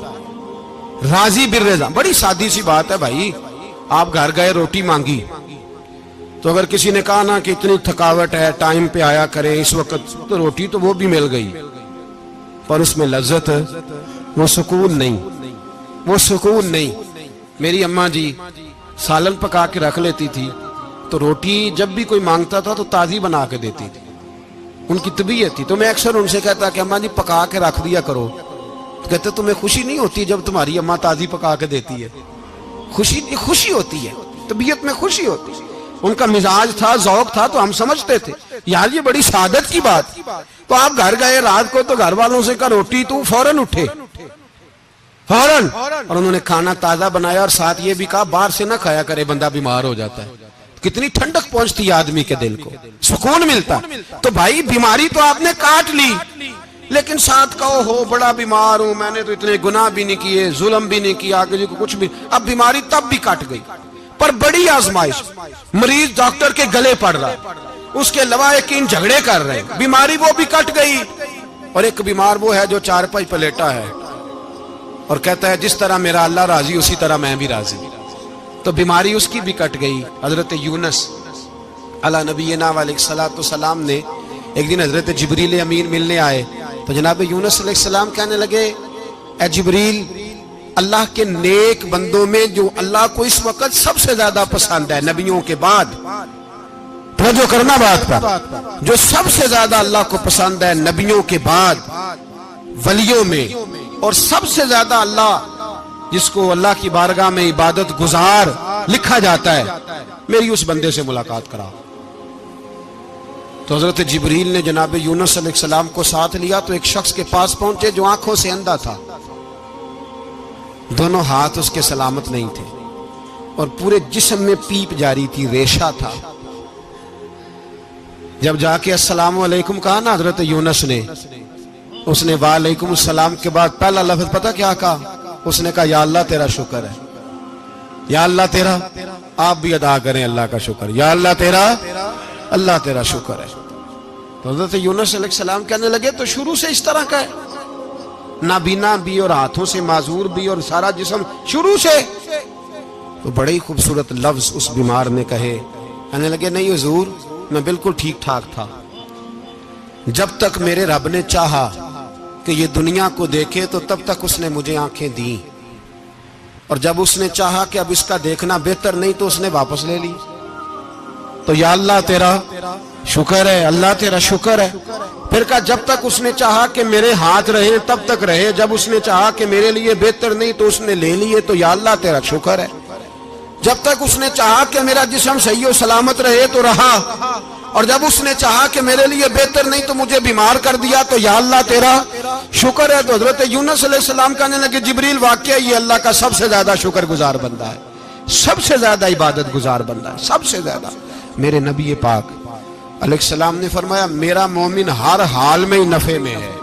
راضی بالرضا، بڑی سادی سی بات ہے بھائی. آپ گھر گئے روٹی مانگی تو اگر کسی نے کہا نا کہ اتنی تھکاوٹ ہے ٹائم پہ آیا کریں اس وقت، تو روٹی تو وہ بھی مل گئی پر اس میں لذت، وہ سکون نہیں، وہ سکون نہیں. میری اماں جی سالن پکا کے رکھ لیتی تھی تو روٹی جب بھی کوئی مانگتا تھا تو تازی بنا کے دیتی تھی، ان کی طبیعت تھی. تو میں اکثر ان سے کہتا کہ اماں جی پکا کے رکھ دیا کرو. تو کہتے تمہیں خوشی نہیں ہوتی جب تمہاری اماں تازی پکا کے دیتی ہے؟ خوشی ہوتی ہے، طبیعت میں خوشی ہوتی ہے. ان کا مزاج تھا، ذوق تھا، تو ہم سمجھتے تھے یار یہ بڑی سعادت کی بات. تو آپ گھر گئے رات کو تو گھر والوں سے کہا روٹی، تو فوراً اٹھے فوراً، اور انہوں نے کھانا تازہ بنایا اور ساتھ یہ بھی کہا باہر سے نہ کھایا کرے بندہ بیمار ہو جاتا ہے. کتنی ٹھنڈک پہنچتی ہے آدمی کے دل کو، سکون ملتا. تو بھائی بیماری تو آپ نے کاٹ لی لیکن ساتھ کہو ہو بڑا بیمار ہوں، میں نے تو اتنے گناہ بھی نہیں کیے، ظلم بھی نہیں کیا، کسی کو کچھ بھی. اب بیماری تب بھی کٹ گئی پر بڑی آزمائش، مریض ڈاکٹر کے گلے پڑ رہا ہے، اس کے لواحقین جھگڑے کر رہے ہیں، بیماری وہ بھی کٹ گئی. اور ایک بیمار وہ ہے جو چارپائی پہ لیٹا ہے اور کہتا ہے جس طرح میرا اللہ راضی اسی طرح میں بھی راضی. تو بیماری اس کی بھی کٹ گئی. حضرت یونس علی نبینا علیہ الصلوۃ والسلام نے ایک دن حضرت جبریل امین ملنے آئے تو جناب یونس علیہ السلام کہنے لگے اے جبریل اللہ کے نیک بندوں میں جو اللہ کو اس وقت سب سے زیادہ پسند ہے نبیوں کے بعد، توجہ کرنا بات پر، جو سب سے زیادہ اللہ کو پسند ہے نبیوں کے بعد ولیوں میں، اور سب سے زیادہ اللہ جس کو اللہ کی بارگاہ میں عبادت گزار لکھا جاتا ہے، میری اس بندے سے ملاقات کرا۔ تو حضرت جبریل نے جناب یونس علیہ السلام کو ساتھ لیا تو ایک شخص کے پاس پہنچے جو آنکھوں سے اندھا تھا، دونوں ہاتھ اس کے سلامت نہیں تھے اور پورے جسم میں پیپ جاری تھی، ریشہ تھا۔ جب جا کے السلام علیکم کہا نا حضرت یونس نے، اس نے وعلیکم السلام کے بعد پہلا لفظ پتہ کیا کہا؟ اس نے کہا یا اللہ تیرا شکر ہے، یا اللہ تیرا، آپ بھی ادا کریں اللہ کا شکر، یا اللہ تیرا، اللہ تیرا شکر ہے۔ تو حضرت یونس علیہ السلام کہنے لگے تو شروع سے اس طرح کا ہے، نابینا بھی اور ہاتھوں سے معذور بھی اور سارا جسم شروع سے؟ تو بڑے ہی خوبصورت لفظ اس بیمار نے کہے، کہنے لگے نہیں حضور میں بالکل ٹھیک ٹھاک تھا، جب تک میرے رب نے چاہا کہ یہ دنیا کو دیکھے تو تب تک اس نے مجھے آنکھیں دیں، اور جب اس نے چاہا کہ اب اس کا دیکھنا بہتر نہیں تو اس نے واپس لے لی۔ تو یا اللہ تیرا شکر ہے، اللہ تیرا شکر ہے۔ پھر کہا جب تک اس نے چاہا کہ میرے ہاتھ رہے تب تک رہے، جب اس نے چاہا کہ میرے لیے بہتر نہیں تو اس نے لے لیے، تو یا اللہ تیرا شکر ہے۔ جب تک اس نے چاہا کہ میرا جسم صحیح و سلامت رہے تو رہا، اور جب اس نے چاہا کہ میرے لیے بہتر نہیں تو مجھے بیمار کر دیا، تو یا اللہ تیرا شکر ہے۔ تو حضرت یونس علیہ السلام کہنے لگے جبریل واقعہ یہ اللہ کا سب سے زیادہ شکر گزار بندہ ہے، سب سے زیادہ عبادت گزار بندہ ہے، سب سے زیادہ۔ میرے نبی پاک علیہ السلام نے فرمایا میرا مومن ہر حال میں ہی نفع میں ہے،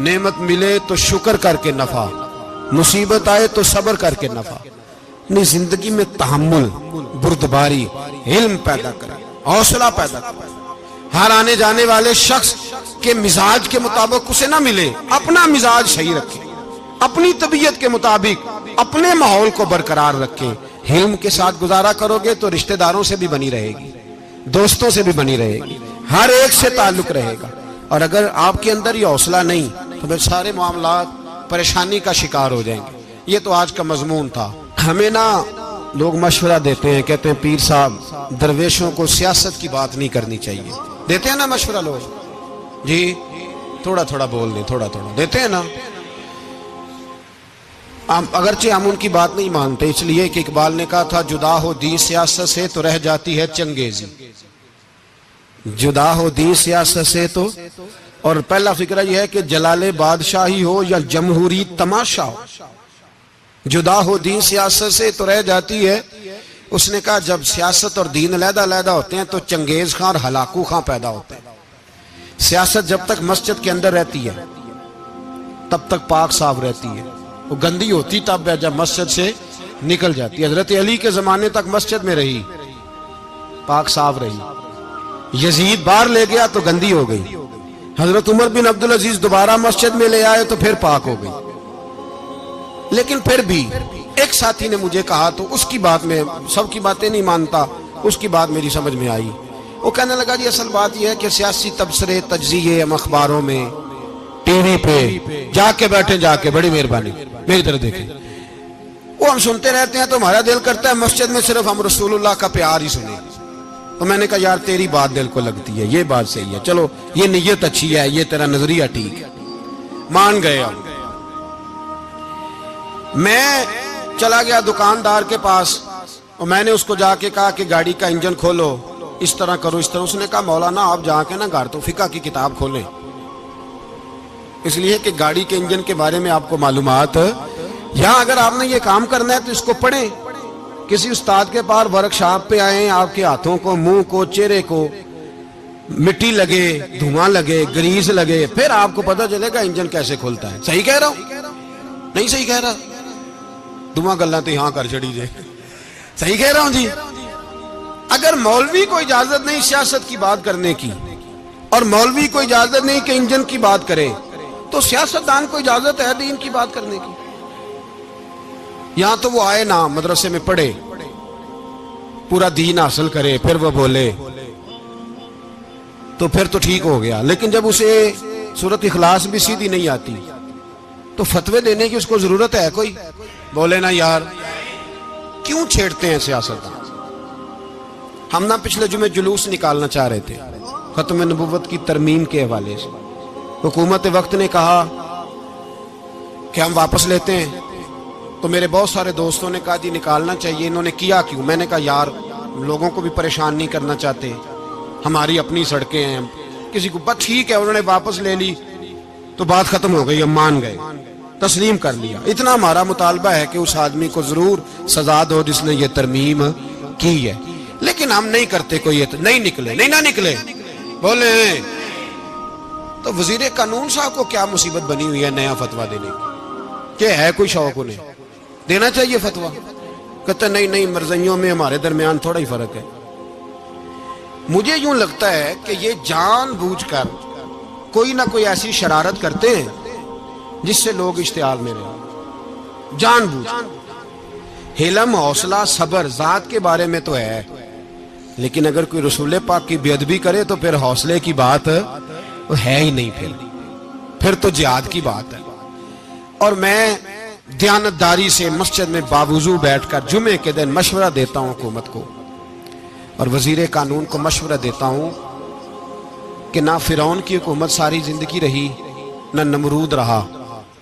نعمت ملے تو شکر کر کے نفع، مصیبت آئے تو صبر کر کے نفع، اپنی زندگی میں تحمل، بردباری، علم پیدا کرے، حوصلہ پیدا کرے۔ ہر آنے جانے والے شخص کے مزاج کے مطابق اسے نہ ملے، اپنا مزاج صحیح رکھے، اپنی طبیعت کے مطابق اپنے ماحول کو برقرار رکھے۔ علم کے ساتھ گزارا کرو گے تو رشتہ داروں سے بھی بنی رہے گی، دوستوں سے بھی بنی رہے گی، ہر ایک سے تعلق رہے گا۔ اور اگر آپ کے اندر یہ حوصلہ نہیں تو پھر سارے معاملات پریشانی کا شکار ہو جائیں گے۔ یہ تو آج کا مضمون تھا۔ ہمیں نا لوگ مشورہ دیتے ہیں، کہتے ہیں پیر صاحب درویشوں کو سیاست کی بات نہیں کرنی چاہیے، دیتے ہیں نا مشورہ لوگ، جی تھوڑا تھوڑا بول دیں، تھوڑا تھوڑا دیتے ہیں نا۔ اگرچہ ہم ان کی بات نہیں مانتے، اس لیے کہ اقبال نے کہا تھا جدا ہو دین سیاست سے تو رہ جاتی ہے چنگیزی، جدا ہو دین سیاست سے تو، اور پہلا فکرہ یہ ہے کہ جلال بادشاہی ہو یا جمہوری تماشا ہو، جدا ہو دین سیاست سے تو رہ جاتی ہے۔ اس نے کہا جب سیاست اور دین علیحدہ علیحدہ ہوتے ہیں تو چنگیز خان اور ہلاکو خان پیدا ہوتے ہیں۔ سیاست جب تک مسجد کے اندر رہتی ہے تب تک پاک صاف رہتی ہے، وہ گندی ہوتی تب ہے جب مسجد سے نکل جاتی ہے۔ حضرت علی کے زمانے تک مسجد میں رہی، پاک صاف رہی، یزید باہر لے گیا تو گندی ہو گئی، حضرت عمر بن عبدالعزیز دوبارہ مسجد میں لے آئے تو پھر پاک ہو گئی۔ لیکن پھر بھی ایک ساتھی نے مجھے کہا تو اس کی بات میں، سب کی باتیں نہیں مانتا، اس کی بات میری سمجھ میں آئی۔ وہ کہنے لگا جی اصل بات یہ ہے کہ سیاسی تبصرے تجزیے ہم اخباروں میں ٹی وی پہ جا کے بیٹھیں، جا کے بڑی مہربانی میری طرف دیکھیں، وہ ہم سنتے رہتے ہیں تو ہمارا دل کرتا ہے مسجد میں صرف ہم رسول اللہ کا پیار ہی سنیں۔ تو میں نے کہا یار تیری بات دل کو لگتی ہے، یہ بات صحیح ہے، چلو یہ نیت اچھی ہے، یہ تیرا نظریہ ٹھیک ہے، مان گئے ہم۔ میں چلا گیا دکاندار کے پاس اور میں نے اس کو جا کے کہا کہ گاڑی کا انجن کھولو، اس طرح کرو اس طرح۔ اس نے کہا مولانا آپ جا کے نا گھر تو فقہ کی کتاب کھولیں، اس لیے کہ گاڑی کے انجن کے بارے میں آپ کو معلومات، یہاں اگر آپ نے یہ کام کرنا ہے تو اس کو پڑھیں، کسی استاد کے پاس ورکشاپ پہ آئیں، آپ کے ہاتھوں کو، منہ کو، چہرے کو مٹی لگے، دھواں لگے، گریس لگے، پھر آپ کو پتہ چلے گا انجن کیسے کھلتا ہے۔ صحیح کہہ رہا ہوں نہیں صحیح کہہ رہا؟ دعا گلا تو یہاں کر چڑی جائے، صحیح کہہ رہا ہوں جی۔ اگر مولوی کو اجازت نہیں سیاست کی بات کرنے کی، اور مولوی کو اجازت نہیں کہ انجن کی بات کرے، تو سیاستدان کو اجازت ہے دین کی بات کرنے کی۔ یہاں تو وہ آئے نا مدرسے میں پڑھے، پورا دین حاصل کرے، پھر وہ بولے تو پھر تو ٹھیک ہو گیا، لیکن جب اسے سورۃ اخلاص بھی سیدھی نہیں آتی تو فتوے دینے کی اس کو ضرورت ہے کوئی؟ بولے نا یار، کیوں چھیڑتے ہیں سیاست؟ ہم نہ پچھلے جمعے جلوس نکالنا چاہ رہے تھے ختم نبوت کی ترمیم کے حوالے سے، حکومت وقت نے کہا کہ ہم واپس لیتے ہیں، تو میرے بہت سارے دوستوں نے کہا جی نکالنا چاہیے، انہوں نے کیا کیوں؟ میں نے کہا یار لوگوں کو بھی پریشان نہیں کرنا چاہتے، ہماری اپنی سڑکیں ہیں، کسی کو بس ٹھیک ہے، انہوں نے واپس لے لی تو بات ختم ہو گئی، ہم مان گئے، تسلیم کر لیا۔ اتنا ہمارا مطالبہ ہے کہ اس آدمی کو ضرور سزا دو جس نے یہ ترمیم کی ہے، لیکن ہم نہیں کرتے، کوئی نہیں نکلے، نہیں نہ نکلے بولے۔ تو وزیر قانون صاحب کو کیا مصیبت بنی ہوئی ہے نیا فتویٰ دینے کی؟ کہ ہے کوئی شوق انہیں دینا چاہیے فتویٰ؟ کہتے نہیں مرضیوں میں ہمارے درمیان تھوڑا ہی فرق ہے۔ مجھے یوں لگتا ہے کہ یہ جان بوجھ کر کوئی نہ کوئی ایسی شرارت کرتے ہیں جس سے لوگ اشتعال میں رہیں، جان بوجھ۔ حلم، حوصلہ، صبر ذات کے بارے میں تو ہے، لیکن اگر کوئی رسول پاک کی بے ادبی کرے تو پھر حوصلے کی بات ہے ہی نہیں، پھر تو جہاد کی بات ہے۔ اور میں دیانتداری سے مسجد میں باوضو بیٹھ کر جمعے کے دن مشورہ دیتا ہوں حکومت کو اور وزیر قانون کو مشورہ دیتا ہوں کہ نہ فرعون کی حکومت ساری زندگی رہی، نہ نمرود رہا،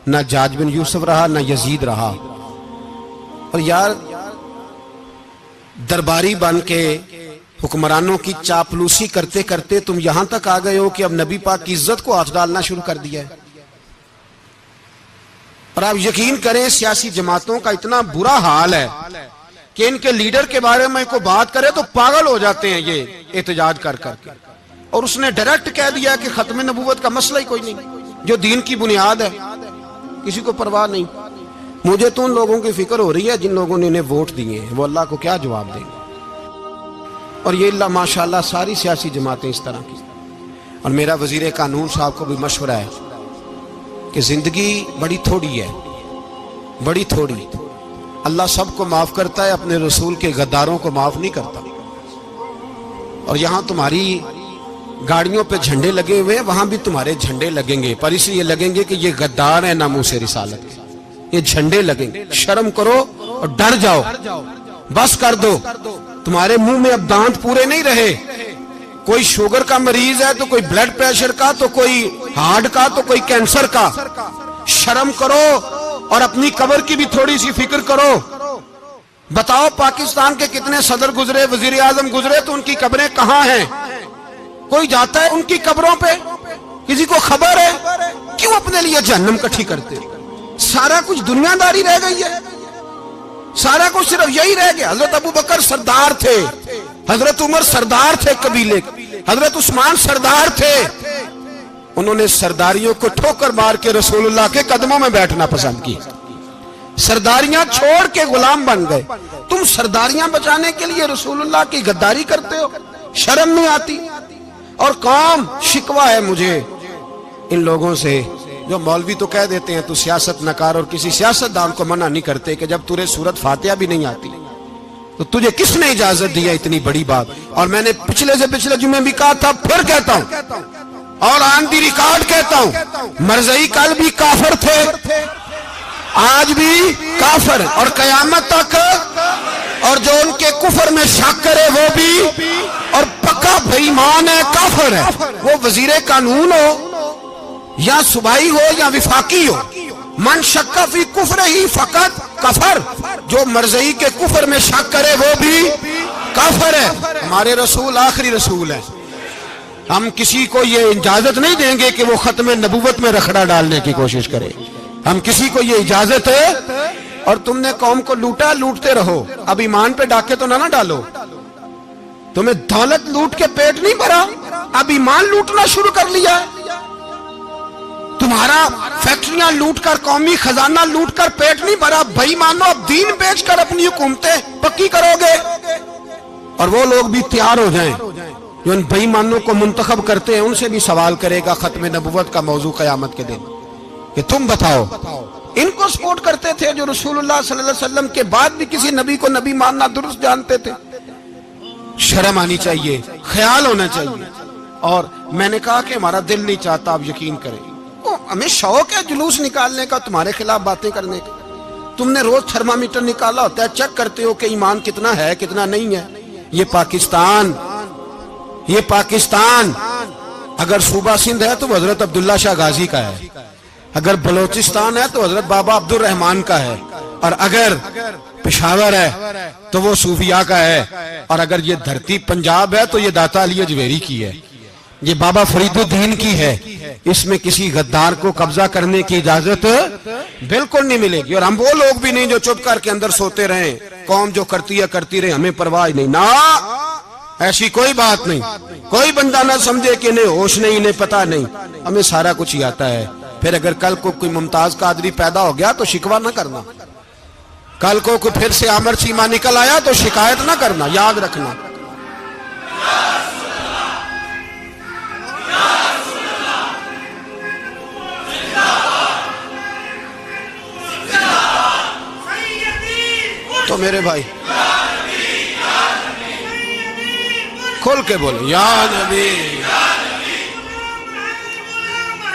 نہ جاج بن یوسف رہا، نہ یزید رہا، اور یار درباری بن کے حکمرانوں کی چاپلوسی کرتے کرتے تم یہاں تک آ گئے ہو کہ اب نبی پاک کی عزت کو ہاتھ ڈالنا شروع کر دیا ہے۔ اور آپ یقین کریں سیاسی جماعتوں کا اتنا برا حال ہے کہ ان کے لیڈر کے بارے میں کوئی بات کرے تو پاگل ہو جاتے ہیں یہ احتجاج کر کر کے، اور اس نے ڈائریکٹ کہہ دیا کہ ختم نبوت کا مسئلہ ہی کوئی نہیں، جو دین کی بنیاد ہے، کسی کو پرواہ نہیں۔ مجھے تو ان لوگوں کی فکر ہو رہی ہے جن لوگوں نے انہیں ووٹ دیے ہیں، وہ اللہ کو کیا جواب دیں گے؟ اور یہ اللہ ماشاءاللہ ساری سیاسی جماعتیں اس طرح کی۔ اور میرا وزیر قانون صاحب کو بھی مشورہ ہے کہ زندگی بڑی تھوڑی ہے، بڑی تھوڑی، اللہ سب کو معاف کرتا ہے، اپنے رسول کے غداروں کو معاف نہیں کرتا۔ اور یہاں تمہاری گاڑیوں پہ جھنڈے لگے ہوئے ہیں، وہاں بھی تمہارے جھنڈے لگیں گے، پر اس لیے لگیں گے کہ یہ غدار ہیں ناموس رسالت کے، یہ جھنڈے لگیں گے۔ شرم کرو اور ڈر جاؤ، بس کر دو، تمہارے منہ میں اب دانت پورے نہیں رہے۔ کوئی شوگر کا مریض ہے تو کوئی بلڈ پریشر کا، تو کوئی ہارٹ کا، تو کوئی کینسر کا۔ شرم کرو اور اپنی قبر کی بھی تھوڑی سی فکر کرو۔ بتاؤ پاکستان کے کتنے صدر گزرے، وزیر اعظم گزرے، تو ان کی قبریں کہاں ہیں؟ کوئی جاتا ہے ان کی قبروں پہ؟ کسی کو خبر ہے؟ کیوں اپنے لیے جہنم کٹھی کرتے؟ سارا کچھ دنیا داری رہ گئی ہے، سارا کچھ صرف یہی رہ گیا۔ حضرت ابو بکر سردار تھے، حضرت عمر سردار تھے قبیلے، حضرت عثمان سردار تھے، انہوں نے سرداریوں کو ٹھوکر مار کے رسول اللہ کے قدموں میں بیٹھنا پسند کی، سرداریاں چھوڑ کے غلام بن گئے۔ تم سرداریاں بچانے کے لیے رسول اللہ کی غداری کرتے ہو، شرم نہیں آتی؟ اور قوم شکوہ ہے مجھے ان لوگوں سے جو مولوی تو کہہ دیتے ہیں تو سیاست نکار، اور کسی سیاست دان کو منع نہیں کرتے کہ جب تجھے سورت فاتحہ بھی نہیں آتی تو تجھے کس نے اجازت دیا اتنی بڑی بات؟ اور میں نے پچھلے جمعے بھی کہا تھا، پھر کہتا ہوں اور آن دی ریکارڈ کہتا ہوں، مرزائی کل بھی کافر تھے، آج بھی کافر، اور قیامت تک، اور جو ان کے کفر میں شک کرے وہ بھی، اور پکا بے ایمان ہے، کافر ہے، وہ وزیر قانون ہو یا صوبائی ہو یا وفاقی ہو۔ من شک فی کفر ہی فقط کفر، جو مرزائی کے کفر میں شک کرے وہ بھی کافر ہے۔ ہمارے رسول آخری رسول ہے، ہم کسی کو یہ اجازت نہیں دیں گے کہ وہ ختم نبوت میں رکھڑا ڈالنے کی کوشش کرے، ہم کسی کو یہ اجازت ہے۔ اور تم نے قوم کو لوٹا، لوٹتے رہو، اب ایمان پہ ڈاکے تو نہ ڈالو۔ تمہیں دولت لوٹ کے پیٹ نہیں بھرا، اب ایمان لوٹنا شروع کر لیا ہے۔ تمہارا فیکٹریاں لوٹ کر، قومی خزانہ لوٹ کر پیٹ نہیں بھرا، بھائی مانو اب دین بیچ کر اپنی حکومتیں پکی کرو گے۔ اور وہ لوگ بھی تیار ہو جائیں جو ان بھائی مانوں کو منتخب کرتے ہیں، ان سے بھی سوال کرے گا ختم نبوت کا موضوع قیامت کے دن کہ تم بتاؤ، ان کو سپورٹ کرتے تھے جو رسول اللہ صلی اللہ علیہ وسلم کے بعد بھی کسی نبی کو نبی ماننا درست جانتے تھے؟ شرم آنی چاہیے، خیال ہونا چاہیے۔ اور میں نے کہا کہ ہمارا دل نہیں چاہتا، آپ یقین کریں، ہمیں شوق ہے جلوس نکالنے کا، تمہارے خلاف باتیں کرنے کا۔ تم نے روز تھرمامیٹر نکالا ہوتا ہے، چیک کرتے ہو کہ ایمان کتنا ہے کتنا نہیں ہے۔ یہ پاکستان اگر صوبہ سندھ ہے تو وہ حضرت عبداللہ شاہ غازی کا ہے، اگر بلوچستان ہے تو حضرت بابا عبد الرحمان کا ہے، اور اگر پشاور ہے تو وہ صوفیاء کا ہے، اور اگر یہ دھرتی پنجاب ہے تو یہ داتا علی اجویری کی ہے، یہ بابا فرید الدین کی ہے۔ اس میں کسی غدار کو قبضہ کرنے کی اجازت بالکل نہیں ملے گی۔ اور ہم وہ لوگ بھی نہیں جو چپ کر کے اندر سوتے رہیں، قوم جو کرتی ہے کرتی رہے، ہمیں پرواہ نہیں، نہ ایسی کوئی بات نہیں۔ کوئی بندہ نہ سمجھے کہ انہیں ہوش نہیں، انہیں پتہ نہیں، ہمیں سارا کچھ ہی آتا ہے۔ پھر اگر کل کو کوئی ممتاز قادری پیدا ہو گیا تو شکوہ نہ کرنا، کل کو کوئی پھر سے عامر چیمہ نکل آیا تو شکایت نہ کرنا، یاد رکھنا۔ تو میرے بھائی کھل کے بولے یا نبی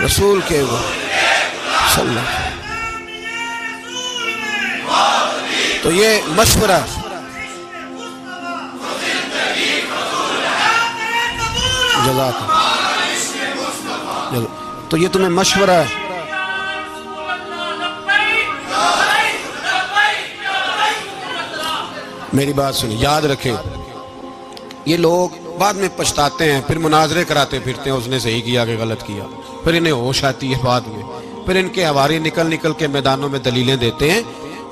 رسول کے صلی اللہ۔ تو یہ مشورہ، جزاک اللہ، تو یہ تمہیں مشورہ ہے۔ میری بات سنیں، یاد رکھیں، یہ لوگ بعد میں پچھتاتے ہیں، پھر مناظرے کراتے پھرتے ہیں، اس نے صحیح کیا کہ غلط کیا، پھر انہیں ہوش آتی ہے بعد میں، پھر ان کے حواری نکل نکل کے میدانوں میں دلیلیں دیتے ہیں۔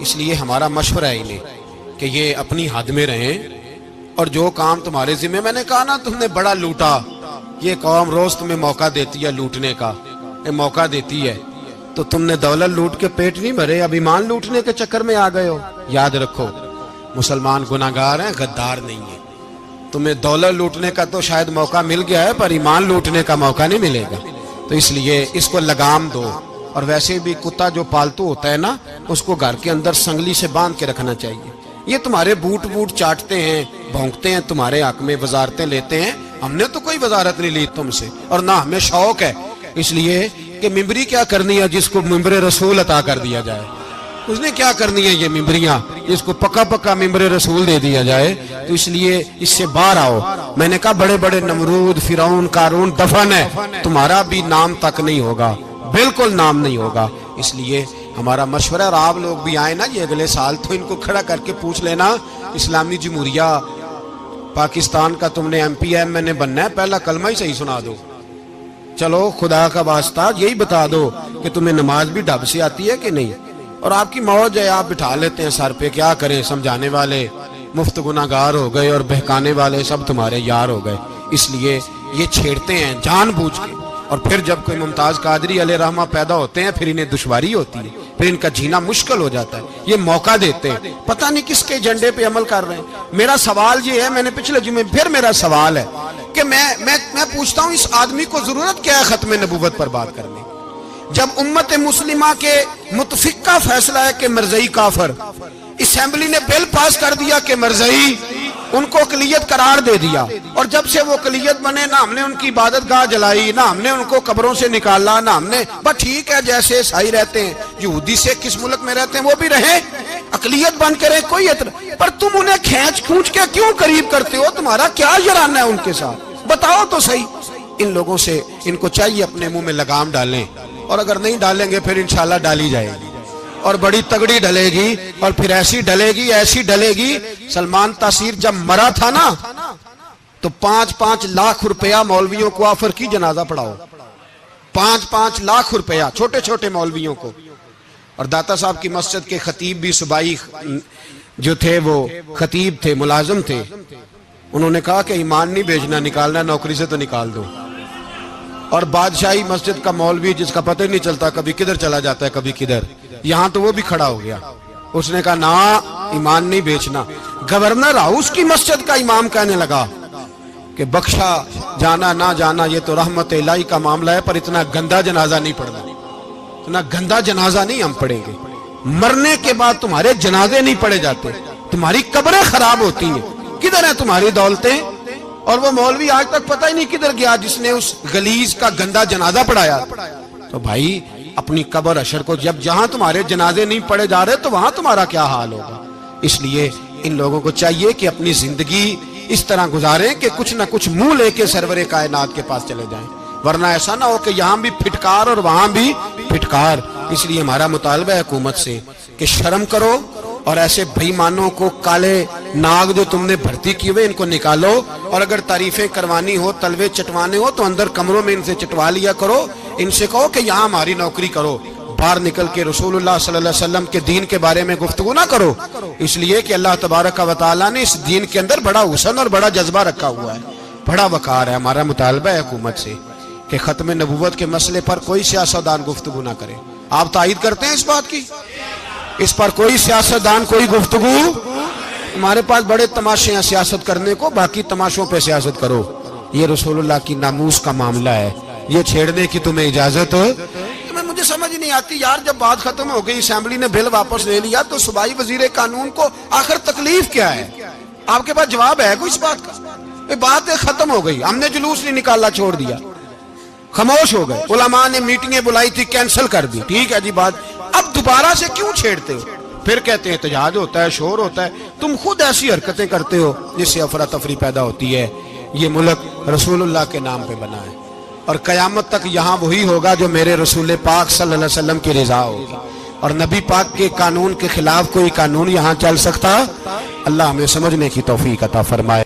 اس لیے ہمارا مشورہ ہے انہیں کہ یہ اپنی حد میں رہیں، اور جو کام تمہارے ذمہ، میں نے کہا نا تم نے بڑا لوٹا، یہ قوم روز تمہیں موقع دیتی ہے لوٹنے کا، یہ موقع دیتی ہے، تو تم نے دولت لوٹ کے پیٹ نہیں بھرے، اب ایمان لوٹنے کے چکر میں آ گئے ہو۔ یاد رکھو، مسلمان گناہگار ہیں، غدار نہیں ہیں۔ تمہیں دولت لوٹنے کا تو شاید موقع مل گیا ہے، پر ایمان لوٹنے کا موقع نہیں ملے گا، تو اس لیے اس کو لگام دو۔ اور ویسے بھی کتا جو پالتو ہوتا ہے نا، اس کو گھر کے اندر سنگلی سے باندھ کے رکھنا چاہیے۔ یہ تمہارے بوٹ چاٹتے ہیں، بھونکتے ہیں، تمہارے حق میں وزارتیں لیتے ہیں، ہم نے تو کوئی وزارت نہیں لی تم سے، اور نہ ہمیں شوق ہے اس لیے کہ ممبری کیا کرنی ہے جس کو ممبر رسول عطا کر دیا جائے، اس نے کیا کرنی ہے یہ ممبریاں جس کو پکا پکا ممبر رسول دے دیا جائے، تو اس لیے اس سے باہر آؤ۔ میں نے کہا بڑے بڑے نمرود، فرعون، قارون دفن ہے، تمہارا بھی نام تک نہیں ہوگا، بالکل نام نہیں ہوگا۔ اس لیے ہمارا مشورہ، اور آپ لوگ بھی آئے نا یہ اگلے سال، تو ان کو کھڑا کر کے پوچھ لینا، اسلامی جمہوریہ پاکستان کا تم نے ایم پی ایم نے بننا ہے، پہلا کلمہ ہی صحیح سنا دو، چلو خدا کا واسطہ یہی بتا دو کہ تمہیں نماز بھی ڈھب سے آتی ہے کہ نہیں، اور آپ کی موج ہے، آپ بٹھا لیتے ہیں سر پہ، کیا کریں، سمجھانے والے مفت گناہگار ہو گئے اور بہکانے والے سب تمہارے یار ہو گئے۔ اس لیے یہ چھیڑتے ہیں جان بوجھ کے، اور پھر جب کوئی ممتاز قادری علیہ رحمہ پیدا ہوتے ہیں پھر انہیں دشواری ہوتی ہے، پھر ان کا جینا مشکل ہو جاتا ہے، یہ موقع دیتے ہیں، پتہ نہیں کس کے ایجنڈے پہ عمل کر رہے ہیں۔ میرا سوال یہ ہے، میں نے پچھلے جمعے پھر میرا سوال ہے کہ میں پوچھتا ہوں اس آدمی کو ضرورت کیا ہے ختم نبوت پر بات کرنے، جب امت مسلمہ کے متفق کا فیصلہ ہے کہ مرزائی کافر، اسمبلی نے بل پاس کر دیا کہ مرزائی ان کو اقلیت قرار دے دیا، اور جب سے وہ اقلیت بنے نہ ہم نے ان کی عبادت گاہ جلائی، نہ ہم نے ان کو قبروں سے نکالا، نہ ہم نے، بس ٹھیک ہے جیسے عیسائی رہتے ہیں، یہودی سے کس ملک میں رہتے ہیں وہ بھی رہیں، اقلیت بن کے رہے، کوئی اعتراض، پر تم انہیں کھینچ کھونچ کے کیوں قریب کرتے ہو؟ تمہارا کیا جرانہ ہے ان کے ساتھ، بتاؤ تو صحیح۔ ان لوگوں سے ان کو چاہیے اپنے منہ میں لگام ڈالیں، اور اگر نہیں ڈالیں گے پھر انشاءاللہ ڈالی جائے گی، اور بڑی تگڑی ڈلے گی، اور پھر ایسی ڈلے گی ایسی ڈلے گی۔ سلمان تاثیر جب مرا تھا نا تو 5-5 لاکھ روپیہ مولویوں کو آفر کی جنازہ پڑھاؤ، 5-5 لاکھ روپیہ چھوٹے چھوٹے مولویوں کو۔ اور داتا صاحب کی مسجد کے خطیب بھی صوبائی جو تھے وہ خطیب تھے، ملازم تھے، انہوں نے کہا کہ ایمان نہیں بیچنا، نکالنا نوکری سے تو نکال دو۔ اور بادشاہی مسجد کا مولوی جس کا پتہ نہیں چلتا کبھی کدھر چلا جاتا ہے کبھی کدھر، یہاں تو وہ بھی کھڑا ہو گیا، اس نے کہا نا ایمان نہیں بیچنا۔ گورنر ہاؤس کی مسجد کا امام کہنے لگا کہ بخشا جانا نہ جانا یہ تو رحمت الہی کا معاملہ ہے، پر اتنا گندا جنازہ نہیں پڑھنا، اتنا گندا جنازہ نہیں ہم پڑھیں گے، مرنے کے بعد تمہارے جنازے نہیں پڑھے جاتے، تمہاری قبریں خراب ہوتی ہیں، کدھر ہیں تمہاری دولتیں؟ اور وہ مولوی آج تک پتہ ہی نہیں کدھر گیا جس نے اس غلیظ کا گندا جنازہ پڑھایا. تو بھائی اپنی قبر حشر کو جب جہاں تمہارے جنازے نہیں پڑھے جا رہے تو وہاں تمہارا کیا حال ہوگا. اس لیے ان لوگوں کو چاہیے کہ اپنی زندگی اس طرح گزاریں کہ کچھ نہ کچھ منہ لے کے سرور کائنات کے پاس چلے جائیں، ورنہ ایسا نہ ہو کہ یہاں بھی پھٹکار اور وہاں بھی پھٹکار. اس لیے ہمارا مطالبہ ہے حکومت سے کہ شرم کرو اور ایسے بھائی مانوں کو، کالے ناگ جو تم نے بھرتی کیے ہوئے ان کو نکالو، اور اگر تعریفیں کروانی ہو، تلوے چٹوانے ہو تو اندر کمروں میں ان سے چٹوا لیا کرو. ان سے کہو کہ یہاں ہماری نوکری کرو، باہر نکل کے رسول اللہ صلی اللہ علیہ وسلم کے دین کے بارے میں گفتگو نہ کرو. اس لیے کہ اللہ تبارک و تعالیٰ نے اس دین کے اندر بڑا حسن اور بڑا جذبہ رکھا ہوا ہے، بڑا وقار ہے. ہمارا مطالبہ ہے حکومت سے کہ ختم نبوت کے مسئلے پر کوئی سیاستدان گفتگو نہ کرے. آپ تائید کرتے ہیں اس بات کی؟ اس پر کوئی سیاستدان کوئی گفتگو. ہمارے پاس بڑے تماشے ہیں سیاست کرنے کو، باقی تماشوں پہ سیاست کرو. یہ رسول اللہ کی ناموس کا معاملہ ہے، یہ چھیڑنے کی تمہیں اجازت. مجھے سمجھ نہیں آتی یار، جب بات ختم ہو گئی، اسمبلی نے بل واپس لے لیا، تو صوبائی وزیر قانون کو آخر تکلیف کیا ہے؟ آپ کے پاس جواب ہے کوئی اس بات کا؟ یہ بات ختم ہو گئی، ہم نے جلوس نہیں نکالا، چھوڑ دیا، خاموش ہو گئے. علماء نے میٹنگیں بلائی تھی، کینسل کر دی، ٹھیک ہے جی بات. اب دوبارہ سے کیوں چھیڑتے ہو؟ پھر کہتے ہیں احتجاج ہوتا ہے، شور ہوتا ہے. تم خود ایسی حرکتیں کرتے ہو جس سے افراتفری پیدا ہوتی ہے. یہ ملک رسول اللہ کے نام پہ بنا ہے اور قیامت تک یہاں وہی ہوگا جو میرے رسول پاک صلی اللہ علیہ وسلم کی رضا ہوگی، اور نبی پاک کے قانون کے خلاف کوئی قانون یہاں چل سکتا؟ اللہ ہمیں سمجھنے کی توفیق عطا فرمائے.